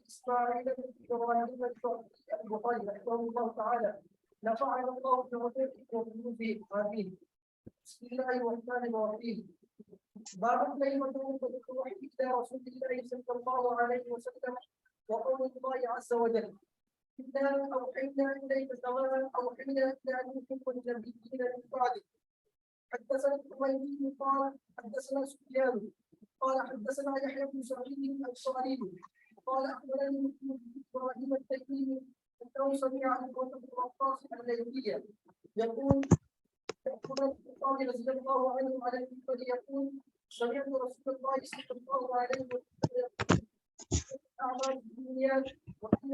إسماعيل بن إبراهيم البخاري رحمه الله تعالى نفعنا الله بمثله فيه آمين. بسم الله الرحمن الرحيم. باب كلمة الوحي إلى رسول الله صلى الله عليه وسلم وقول الله عز وجل إنا أوحينا إليك كما أوحينا إلى نوح والنبيين من بعده. حدثنا الحميدي قال حدثنا سفيان قال حدثنا يحيى بن سعيد الأنصاري قال أخبرني مسلم بن إبراهيم التيمي أنه سمع عن عمر بن وقاص الليثي يقول الخطاب رضي الله عنه على المنبر يقول سمعت رسول الله صلى الله عليه وسلم أعمال الدنيا وإن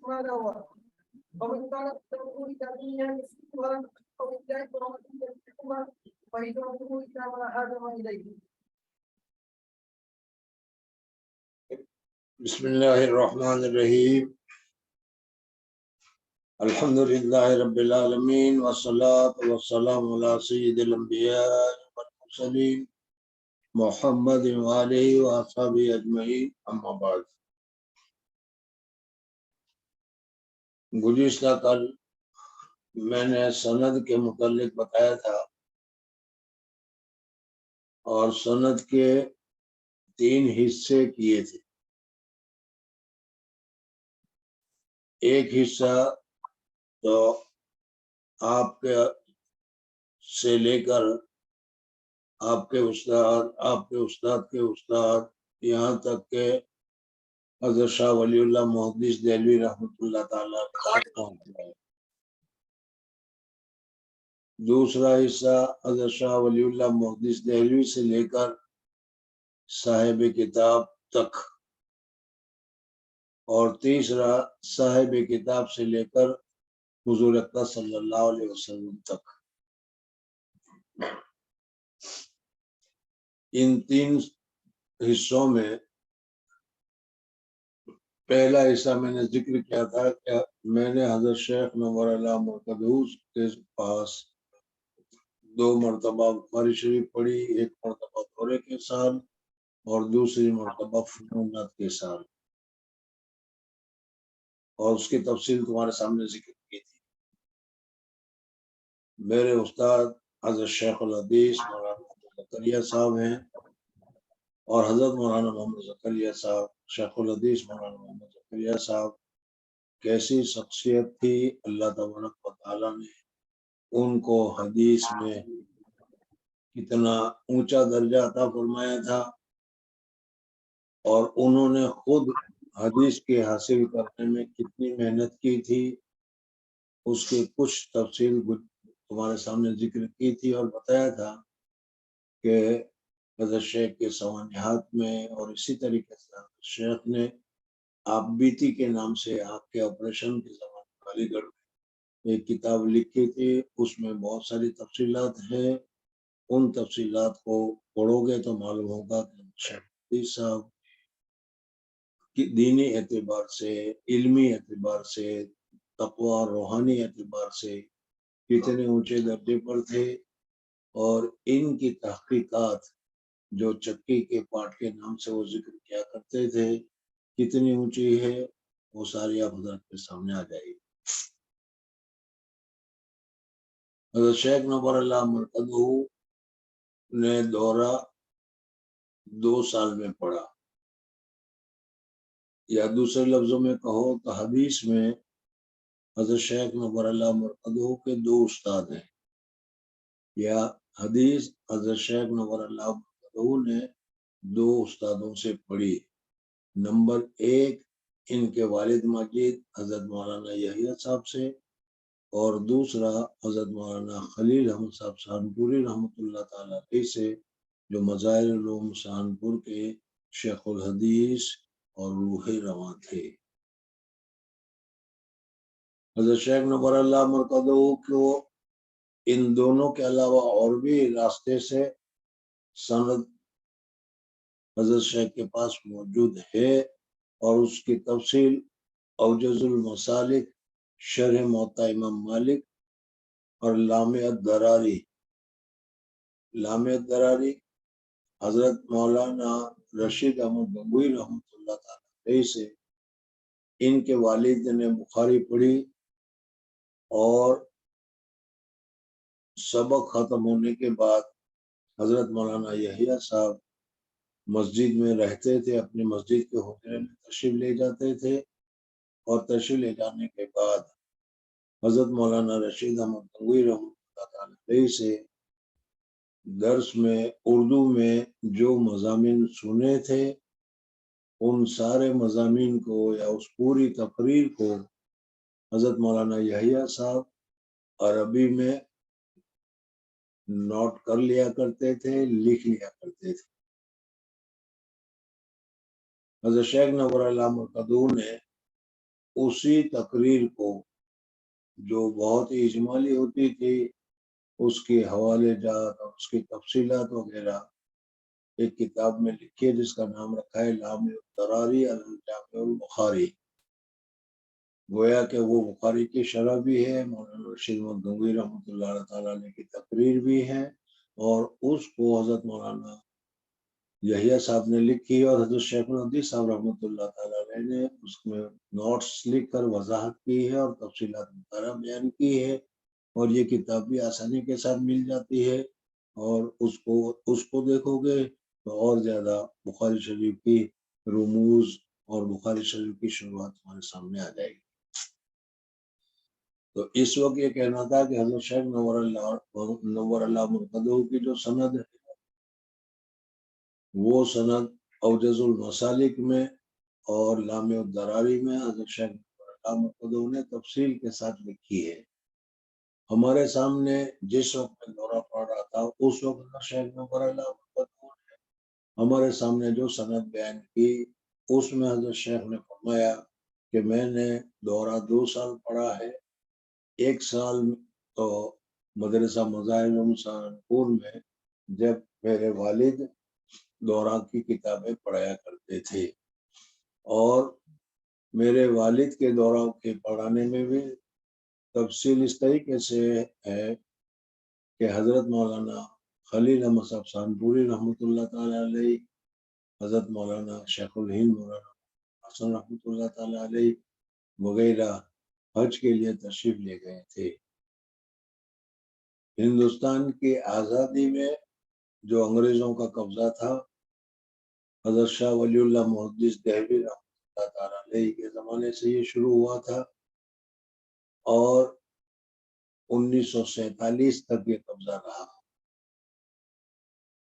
ما نوى ومن كانت تدعو إلى الدنيا يسلكها أو إلى إبراهيم يسلكها فهجرته إلى ما هاجر إليه. بسم الله الرحمن الرحيم. الحمد لله رب العالمين والصلاة والسلام على سيد الأنبياء والمرسلين محمد وآله وأصحابه أجمعين أما بعد. گزشتہ کل میں نے سند کے متعلق بتایا تھا اور سند کے 3 حصے کیے تھے. ایک حصہ تو آپ کے سے لے کر آپ کے استاد کے استاد یہاں تک کہ حضرت شاہ ولی اللہ محدث دہلوی رحمۃ اللہ تعالی. دوسرا حصہ حضرت شاہ ولی اللہ محدث دہلوی سے لے کر صاحب کتاب تک، اور تیسرا صاحب کتاب سے لے کر حضور اکرم صلی اللہ علیہ وسلم تک. ان 3 حصوں میں پہلا حصہ میں نے ذکر کیا تھا کہ میں نے حضرت شیخ نور اللہ مرقدوس کے پاس 2 مرتبہ بخاری شریف پڑھی، ایک مرتبہ دورے کے سال اور دوسری مرتبہ فنونات کے سال، اور اس کی تفصیل تمہارے سامنے ذکر کی تھی. میرے استاد حضرت شیخ الحدیث مولانا محمد زکریا صاحب ہیں، اور حضرت مولانا محمد زکریا صاحب شیخ الحدیث مولانا محمد زکریا صاحب کیسی شخصیت تھی. اللہ تبارک و تعالیٰ نے ان کو حدیث میں کتنا اونچا درجہ عطا فرمایا تھا، اور انہوں نے خود حدیث کے حاصل کرنے میں کتنی محنت کی تھی، اس کی کچھ تفصیل تمہارے سامنے ذکر کی تھی، اور بتایا تھا کہ حضرت شیخ کے سوانحات میں اور اسی طریقے سے شیخ نے آپ بیتی کے نام سے آنکھ کے آپریشن کے زمانے علی گڑھ میں ایک کتاب لکھی تھی. اس میں بہت ساری تفصیلات ہیں. ان تفصیلات کو پڑھو گے تو معلوم ہوگا کہ شیخ صاحب کی دینی اعتبار سے، علمی اعتبار سے، تقوی روحانی اعتبار سے کتنے اونچے درجے پر تھے، اور ان کی تحقیقات جو چکی کے پاٹ کے نام سے وہ ذکر کیا کرتے تھے کتنی اونچی ہے، وہ ساری آپ حضرت کے سامنے آ جائے گی. حضرت شیخ نور اللہ مرقدو نے دورہ 2 سال میں پڑھا، یا دوسرے لفظوں میں کہو تو حدیث میں حضرت شیخ نور اللہ مرقدو کے 2 استاد ہیں، یا حدیث حضرت شیخ نور اللہ مرقدو نے 2 استادوں سے پڑھی. نمبر 1 ان کے والد ماجد حضرت مولانا یحییٰ صاحب سے، اور دوسرا حضرت مولانا خلیل احمد صاحب سہارنپوری رحمۃ اللہ تعالیٰ علیہ سے، جو مظاہر العلوم سہارنپور کے شیخ الحدیث اور روح رواں تھے. حضرت شیخ نور اللہ مرقدو کو ان دونوں کے علاوہ اور بھی راستے سے سند حضرت شیخ کے پاس موجود ہے، اور اس کی تفصیل اوجز المسالک، شرح موطا امام مالک، اور لامع الدراری حضرت مولانا رشید احمد گنگوئی رحمۃ اللہ تعالی علیہ سے ان کے والد نے بخاری پڑھی اور سبق ختم ہونے کے بعد حضرت مولانا یحییٰ صاحب مسجد میں رہتے تھے، اپنی مسجد کے حجرے میں تشریف لے جاتے تھے اور تشریف لے جانے کے بعد حضرت مولانا رشید احمد گنگوئی رحمۃ اللہ تعالی علیہ سے درس میں اردو میں جو مضامین سنے تھے ان سارے مضامین کو یا اس پوری تقریر کو حضرت مولانا یحییٰ صاحب عربی میں نوٹ کر لیا کرتے تھے، لکھ لیا کرتے تھے۔ حضرت شیخ نور اللہ مرقدو نے اسی تقریر کو جو بہت ہی اجمالی ہوتی تھی اس کے حوالے جات اور اس کی تفصیلات وغیرہ ایک کتاب میں لکھی ہے جس کا نام رکھا ہے لامع الضراری علی الجامع البخاری۔ گویا کہ وہ بخاری کی شرح بھی ہے، مولانا رشید احمد گنگوئی رحمۃ اللہ تعالی علیہ کی تقریر بھی ہے، اور اس کو حضرت مولانا یحییٰ صاحب نے لکھی اور حضرت شیخ الحدیث صاحب رحمۃ اللہ تعالی علیہ نے اس میں نوٹس لکھ کر وضاحت کی ہے اور تفصیلات مطالعہ بیان کی ہے، اور یہ کتاب بھی آسانی کے ساتھ مل جاتی ہے، اور اس کو دیکھو گے تو اور زیادہ بخاری شریف کی رموز اور بخاری شریف کی شروعات ہمارے سامنے آ جائے گی۔ تو اس وقت یہ کہنا تھا کہ حضرت شیخ نور اللہ مرقدو کی جو سند ہے وہ سند اوجز المسالک میں اور لامع الضراری میں حضرت شیخ نور اللہ مرقدو نے تفصیل کے ساتھ لکھی ہے۔ ہمارے سامنے جس وقت میں دورہ پڑ رہا تھا اس وقت شیخ نور اللہ مرقدو نے ہمارے سامنے جو سند بیان کی اس میں حضرت شیخ نے فرمایا کہ میں نے دورہ 2 سال پڑھا ہے، 1 سال تو مدرسہ مظاہر سہارنپور میں جب میرے والد دورہ کی کتابیں پڑھایا کرتے تھے، اور میرے والد کے دورہ کے پڑھانے میں بھی تفصیل اس طریقے سے ہے کہ حضرت مولانا خلیل احمد صاحب سہارنپوری رحمۃ اللہ تعالی علیہ، حضرت مولانا شیخ الہند مولانا حسن رحمۃ اللہ تعالی علیہ وغیرہ حج کے لیے تشریف لے گئے تھے۔ ہندوستان کی آزادی میں جو انگریزوں کا قبضہ تھا حضرت شاہ ولی اللہ محدث دہلوی رحمۃ اللہ تعالی علیہ کے زمانے سے یہ شروع ہوا تھا، اور 1947 تک یہ قبضہ رہا۔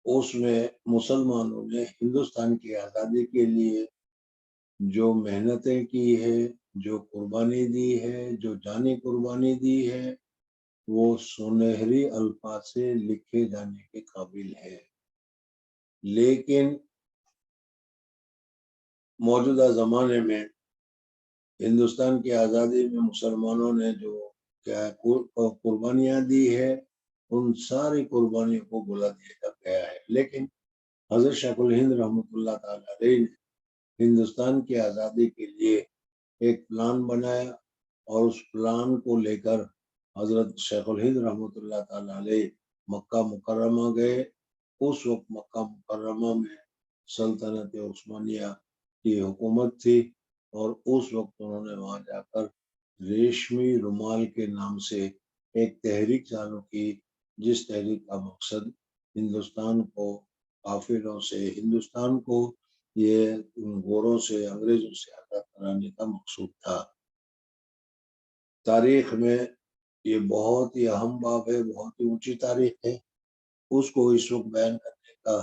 اس میں مسلمانوں نے ہندوستان کی آزادی کے لیے جو محنتیں کی ہے، جو قربانی دی ہے، جو جانی قربانی دی ہے، وہ سنہری الفاظ سے لکھے جانے کے قابل ہے۔ لیکن موجودہ زمانے میں ہندوستان کی آزادی میں مسلمانوں نے جو کیا قربانیاں دی ہے ان ساری قربانیوں کو بلا دیا گیا ہے، لیکن حضرت شیخ الہند رحمۃ اللہ تعالی علیہ نے ہندوستان کی آزادی کے لیے ایک پلان بنایا، اور اس پلان کو لے کر حضرت شیخ الہند رحمۃ اللہ تعالی علیہ مکہ مکرمہ گئے۔ اس وقت مکہ مکرمہ میں سلطنت عثمانیہ کی حکومت تھی، اور اس وقت انہوں نے وہاں جا کر ریشمی رومال کے نام سے ایک تحریک چالو کی، جس تحریک کا مقصد ہندوستان کو کافروں سے، ہندوستان کو یہ گوروں سے، انگریزوں سے آزاد کرانے کا مقصود تھا۔ تاریخ میں یہ بہت ہی اہم باب ہے، بہت ہی اونچی تاریخ ہے، اس کو اس وقت بیان کرنے کا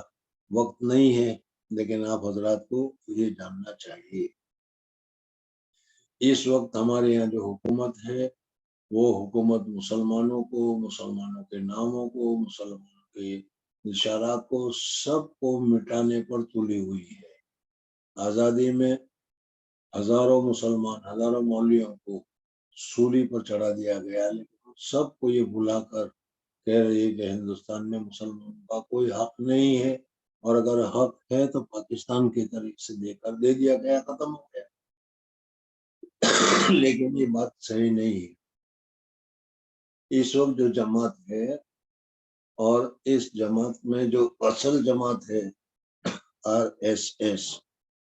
وقت نہیں ہے، لیکن آپ حضرات کو یہ جاننا چاہیے۔ اس وقت ہمارے یہاں جو حکومت ہے وہ حکومت مسلمانوں کو، مسلمانوں کے ناموں کو، مسلمانوں کے اشارات کو، سب کو مٹانے پر تلی ہوئی ہے۔ آزادی میں ہزاروں مسلمان، ہزاروں مولویوں کو سولی پر چڑھا دیا گیا، لیکن سب کو یہ بلا کر کہہ رہی ہے کہ ہندوستان میں مسلمانوں کا کوئی حق نہیں ہے، اور اگر حق ہے تو پاکستان کی طریق سے دے دیا گیا، ختم ہو گیا۔ لیکن یہ بات صحیح نہیں ہے۔ اس وقت جو جماعت ہے، اور اس جماعت میں جو اصل جماعت ہے RSS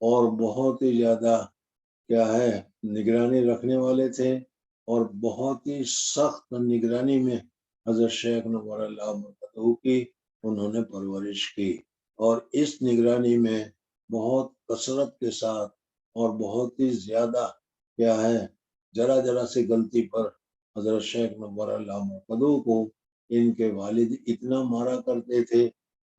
اور بہت ہی زیادہ کیا ہے نگرانی رکھنے والے تھے، اور بہت ہی سخت نگرانی میں حضرت شیخ نور اللہ مرکزہ کی انہوں نے پرورش کی، اور اس نگرانی میں بہت کثرت کے ساتھ اور بہت ہی زیادہ کیا ہے ذرا سی غلطی پر حضرت شیخ نور اللہ مرکزہ کو ان کے والد اتنا مارا کرتے تھے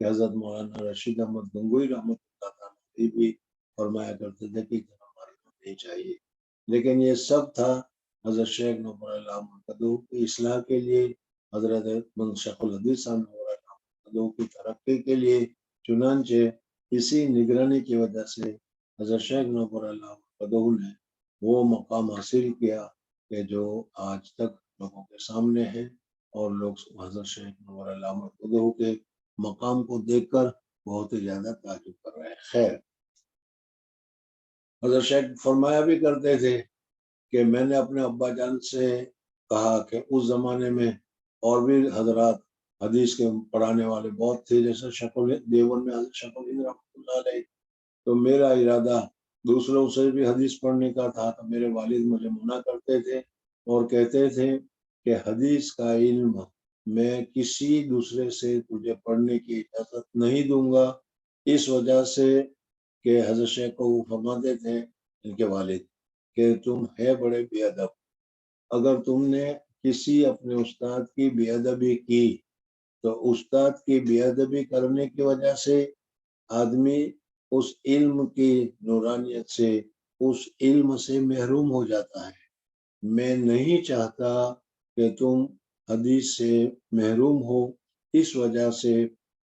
کہ حضرت مولانا رشید احمد گنگوئی رحمۃ اللہ تعالیٰ بھی فرمایا کرتے تھے کہ نہیں چاہیے، لیکن یہ سب تھا حضرت شیخ نور اللہ مرکزہ کی اصلاح کے لیے، حضرت شیخ الحدیث صاحب نور اللہ مرکزہ کی ترقی کے لیے۔ چنانچہ اسی نگرانی کی وجہ سے حضرت شیخ نور اللہ مرکزہ نے وہ مقام حاصل کیا کہ جو آج تک لوگوں کے سامنے ہے، اور لوگ حضرت شیخ نور اللہ مرکزہ کے مقام کو دیکھ کر بہت ہی زیادہ تعجب کر رہے ہیں۔ خیر، حضرت شیخ فرمایا بھی کرتے تھے کہ میں نے اپنے ابا جان سے کہا کہ اس زمانے میں اور بھی حضرات حدیث کے پڑھانے والے بہت تھے، جیسے دیوبند میں حضرت شیخ الہند رحمۃ اللہ علیہ، تو میرا ارادہ دوسروں سے بھی حدیث پڑھنے کا تھا، تو میرے والد مجھے منع کرتے تھے اور کہتے تھے کہ حدیث کا علم میں کسی دوسرے سے تجھے پڑھنے کی اجازت نہیں دوں گا، اس وجہ سے کہ حضرت شیخ کو وہ فرماتے تھے ان کے والد کہ تم ہے بڑے بے ادب، اگر تم نے کسی اپنے استاد کی بے ادبی کی تو استاد کی بے ادبی کرنے کی وجہ سے آدمی اس علم کی نورانیت سے، اس علم سے محروم ہو جاتا ہے۔ میں نہیں چاہتا کہ تم حدیث سے محروم ہو، اس وجہ سے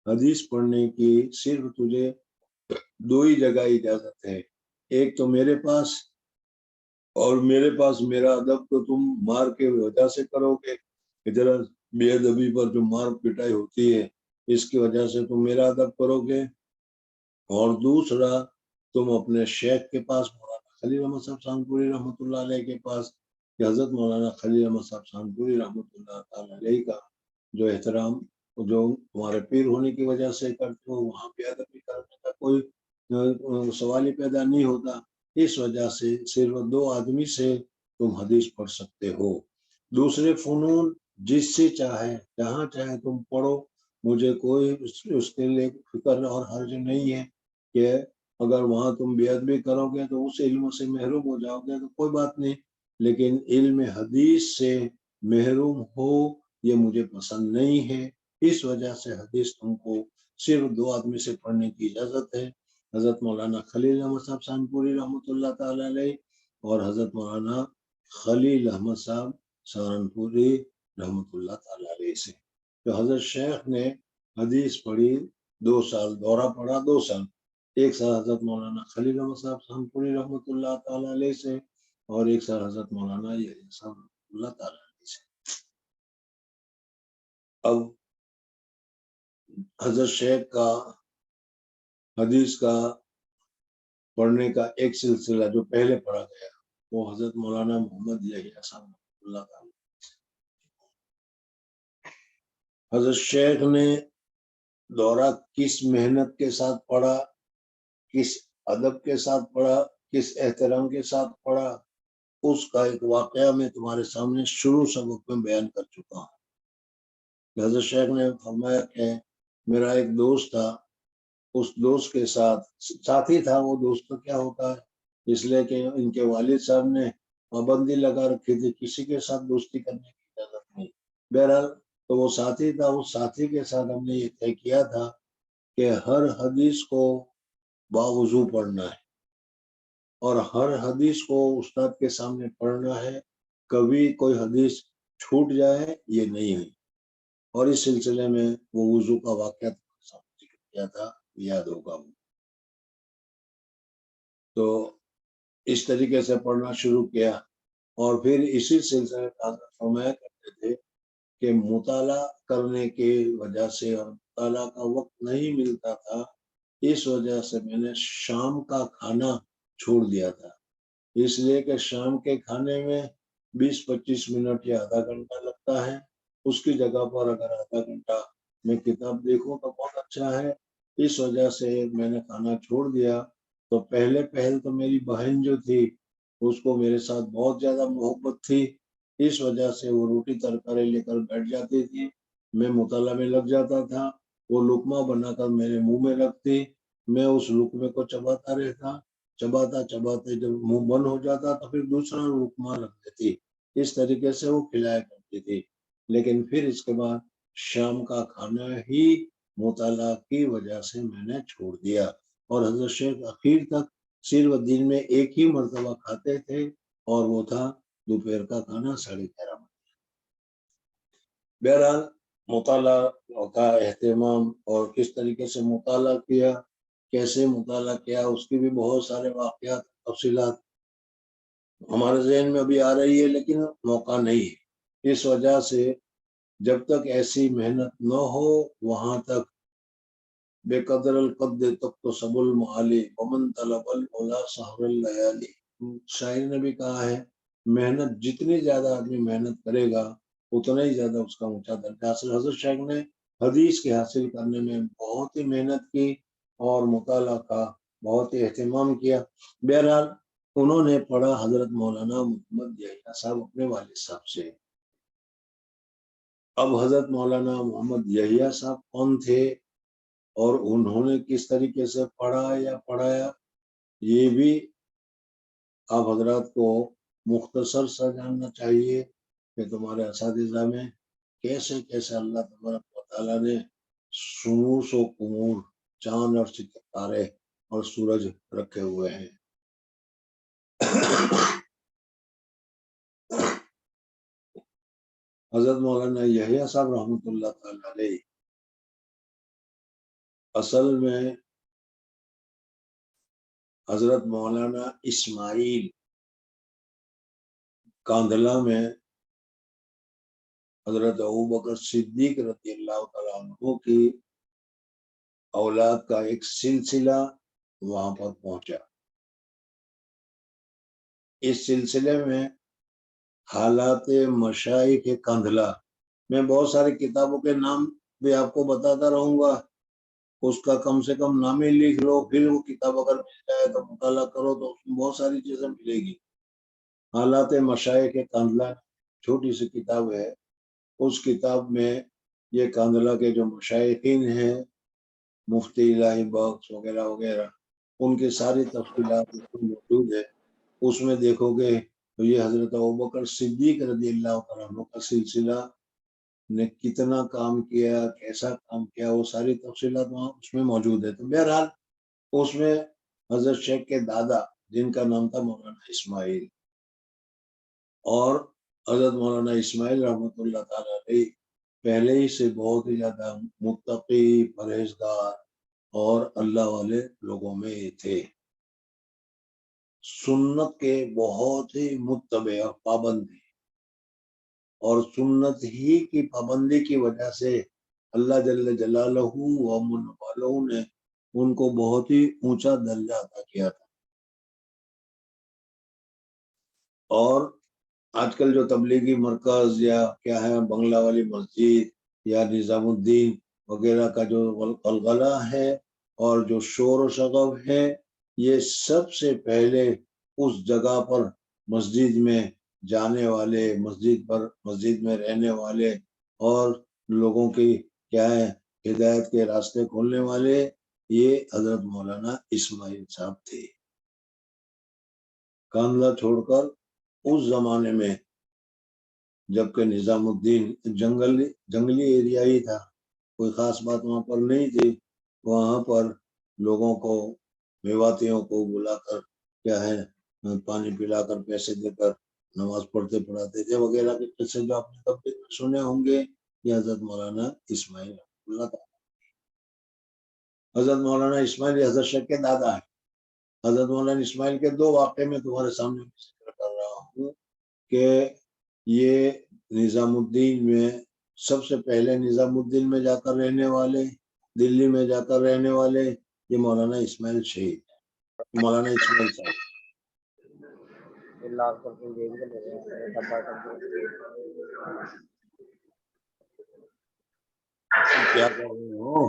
حدیث پڑھنے کی صرف تجھے دو ہی جگہ اجازت ہے، ایک تو میرے پاس، اور میرے پاس میرا ادب تو تم مار کے وجہ سے کرو گے، ذرا بے ادبی پر جو مار پٹائی ہوتی ہے اس کی وجہ سے تم میرا ادب کرو گے، اور دوسرا تم اپنے شیخ کے پاس مولانا خلیل احمد صاحب سہارنپوری رحمۃ اللہ علیہ کے پاس، کہ حضرت مولانا خلیل احمد صاحب سہارنپوری رحمۃ اللہ تعالیٰ علیہ کا جو احترام جو تمہارے پیر ہونے کی وجہ سے کرتے ہو، وہاں بے ادبی کرنے کا کوئی سوال ہی پیدا نہیں ہوتا، اس وجہ سے صرف دو آدمی سے تم حدیث پڑھ سکتے ہو، دوسرے فنون جس سے چاہے جہاں چاہے تم پڑھو، مجھے کوئی اس کے لیے فکر اور حرج نہیں ہے کہ اگر وہاں تم بے ادبی کرو گے تو اس علم سے محروم ہو جاؤ گے تو کوئی بات نہیں، لیکن علم حدیث سے محروم ہو یہ مجھے پسند نہیں ہے، اس وجہ سے حدیث تم کو صرف دو آدمی سے پڑھنے کی اجازت ہے، حضرت مولانا خلیل احمد صاحب سہارنپوری رحمۃ اللہ تعالیٰ علیہ اور حضرت مولانا خلیل احمد صاحب سہارنپوری رحمۃ اللہ تعالیٰ علیہ سے۔ تو حضرت شیخ نے حدیث پڑھی 2 سال، دورہ پڑھا 2 سال، 1 سال حضرت مولانا خلیل احمد صاحب سہارنپوری رحمۃ اللہ تعالیٰ علیہ سے، اور 1 سال حضرت مولانا یحییٰ صاحب رحمۃ اللہ تعالیٰ علیہ سے۔ اب حضرت شیخ کا حدیث کا پڑھنے کا ایک سلسلہ جو پہلے پڑھا گیا وہ حضرت مولانا محمد یحییٰ صاحب رحمۃ اللہ تعالیٰ۔ حضرت شیخ نے دورہ کس محنت کے ساتھ پڑھا، کس ادب کے ساتھ پڑھا، کس احترام کے ساتھ پڑھا، اس کا ایک واقعہ میں تمہارے سامنے شروع سبق میں بیان کر چکا ہوں۔ حضرت شیخ نے فرمایا کہ میرا ایک دوست تھا، اس دوست کے ساتھی تھا، وہ دوست تو کیا ہوتا ہے، اس لیے کہ ان کے والد صاحب نے پابندی لگا رکھی تھی کسی کے ساتھ دوستی کرنے کی اجازت نہیں، بہرحال تو وہ ساتھی تھا، اس ساتھی کے ساتھ ہم نے یہ طے کیا تھا کہ ہر حدیث کو باوضو پڑھنا ہے اور ہر حدیث کو استاد کے سامنے پڑھنا ہے، کبھی کوئی حدیث چھوٹ جائے یہ نہیں ہوئی، اور اس سلسلے میں وہ وضو کا واقعہ ذکر کیا تھا، یاد ہوگا۔ تو اس طریقے سے پڑھنا شروع کیا، اور پھر اسی سلسلے میں فرمایا کرتے تھے کہ مطالعہ کرنے کی وجہ سے اور مطالعہ کا وقت نہیں ملتا تھا، اس وجہ سے میں نے شام کا کھانا چھوڑ دیا تھا، اس لیے کہ شام کے کھانے میں 20-25 منٹ یا آدھا گھنٹہ لگتا ہے، اس کی جگہ پر اگر آدھا گھنٹہ میں کتاب دیکھوں تو بہت اچھا ہے، اس وجہ سے میں نے کھانا چھوڑ دیا، تو پہلے پہل تو میری بہن جو تھی اس کو میرے ساتھ بہت زیادہ محبت تھی، اس وجہ سے وہ روٹی ترکاری لے کر بیٹھ جاتی تھی، میں مطالعہ میں لگ جاتا تھا، وہ لقمہ بنا کر میرے منہ میں رکھتی، میں اس لقمے کو چباتا رہتا، چباتے جب منہ بند ہو جاتا تو پھر دوسرا لقمہ رکھ دیتی، اس طریقے سے وہ کھلایا کرتی تھی۔ لیکن پھر اس کے بعد شام کا کھانا ہی مطالعہ کی وجہ سے میں نے چھوڑ دیا، اور حضرت شیخ اخیر تک صرف دن میں ایک ہی مرتبہ کھاتے تھے، اور وہ تھا دوپہر کا کھانا 11:30 بجے۔ بہرحال مطالعہ کا اہتمام اور کس طریقے سے مطالعہ کیا، کیسے مطالعہ کیا، اس کی بھی بہت سارے واقعات تفصیلات ہمارے ذہن میں ابھی آ رہی ہے، لیکن موقع نہیں ہے، اس وجہ سے جب تک ایسی محنت نہ ہو وہاں تک بے قدر القد تک تو سب المعالی ومن طلب العلا سحر اللیالی، شاعر نے بھی کہا ہے محنت جتنی زیادہ آدمی محنت کرے گا اتنا ہی زیادہ اس کا اونچا درجہ حاصل۔ حضرت شیخ نے حدیث کے حاصل کرنے میں بہت ہی محنت کی اور مطالعہ کا بہت ہی اہتمام کیا۔ بہرحال انہوں نے پڑھا حضرت مولانا محمد یحییٰ صاحب اپنے والد صاحب سے۔ اب حضرت مولانا محمد یحییٰ صاحب کون تھے اور انہوں نے کس طریقے سے پڑھا یا پڑھایا، یہ بھی آپ حضرات کو مختصر سا جاننا چاہیے کہ تمہارے اساتذہ میں کیسے کیسے اللہ تبارک و تعالیٰ نے شموس و قمور، چاند اور ستارے اور سورج رکھے ہوئے ہیں۔ حضرت مولانا یحییٰ صاحب رحمۃ اللہ تعالی علیہ اصل میں حضرت مولانا اسماعیل کاندھلا میں حضرت ابوبکر صدیق رضی اللہ تعالیٰ عنہ کی اولاد کا ایک سلسلہ وہاں پر پہنچا۔ اس سلسلے میں حالات مشائخ کاندھلا میں بہت ساری کتابوں کے نام بھی آپ کو بتاتا رہوں گا، اس کا کم سے کم نام ہی لکھ لو، پھر وہ کتاب اگر مل جائے تو مطالعہ کرو تو اس میں بہت ساری چیزیں ملے گی۔ حالات مشائخ کاندھلا چھوٹی سی کتاب ہے، اس کتاب میں یہ کاندھلا کے جو مشائخین ہیں، مفتی الہی بخش وغیرہ وغیرہ، ان کی ساری تفصیلات موجود ہے۔ اس میں دیکھو گے تو یہ حضرت ابوبکر صدیق رضی اللہ تعالیٰ عنہ کا سلسلہ نے کتنا کام کیا، کیسا کام کیا، وہ ساری تفصیلات وہاں اس میں موجود ہے۔ تو بہرحال اس میں حضرت شیخ کے دادا جن کا نام تھا مولانا اسماعیل، اور حضرت مولانا اسماعیل رحمۃ اللہ تعالیٰ علیہ پہلے ہی سے بہت ہی زیادہ متقی، پرہیزگار اور اللہ والے لوگوں میں تھے، سنت کے بہت ہی متبع اور پابند تھے، اور سنت ہی کی پابندی کی وجہ سے اللہ جل جلالہ و من والہ نے ان کو بہت ہی اونچا درجہ عطا کیا تھا۔ اور آج کل جو تبلیغی مرکز یا کیا ہے بنگلہ والی مسجد یا نظام الدین وغیرہ کا جو غلغلہ ہے اور جو شور و شغب ہے، یہ سب سے پہلے اس جگہ پر مسجد میں جانے والے، مسجد میں رہنے والے اور لوگوں کی کیا ہے ہدایت کے راستے کھولنے والے، یہ حضرت مولانا اسماعیل صاحب تھے۔ کاندھلا چھوڑ کر اس زمانے میں جبکہ نظام الدین جنگلی ایریا ہی تھا، کوئی خاص بات وہاں پر نہیں تھی، وہاں پر لوگوں کو، میواتیوں کو بلا کر کیا ہے پانی پلا کر، پیسے دے کر نماز پڑھتے پڑھاتے تھے وغیرہ کے قصے جو آپ نے تبلیغ میں سنے ہوں گے، یہ حضرت مولانا اسماعیل اللہ تعالیٰ۔ حضرت مولانا اسماعیل حضرت شیخ کے دادا ہیں۔ حضرت مولانا اسماعیل کے دو واقعے میں تمہارے سامنے ذکر کر رہا ہوں کہ یہ نظام الدین میں سب سے پہلے نظام الدین میں جا کر رہنے والے، دلی میں جا کر رہنے والے، یہ مولانا اسماعیل شہید ہے، مولانا اسماعیل صاحب۔ کیا کر رہے ہو؟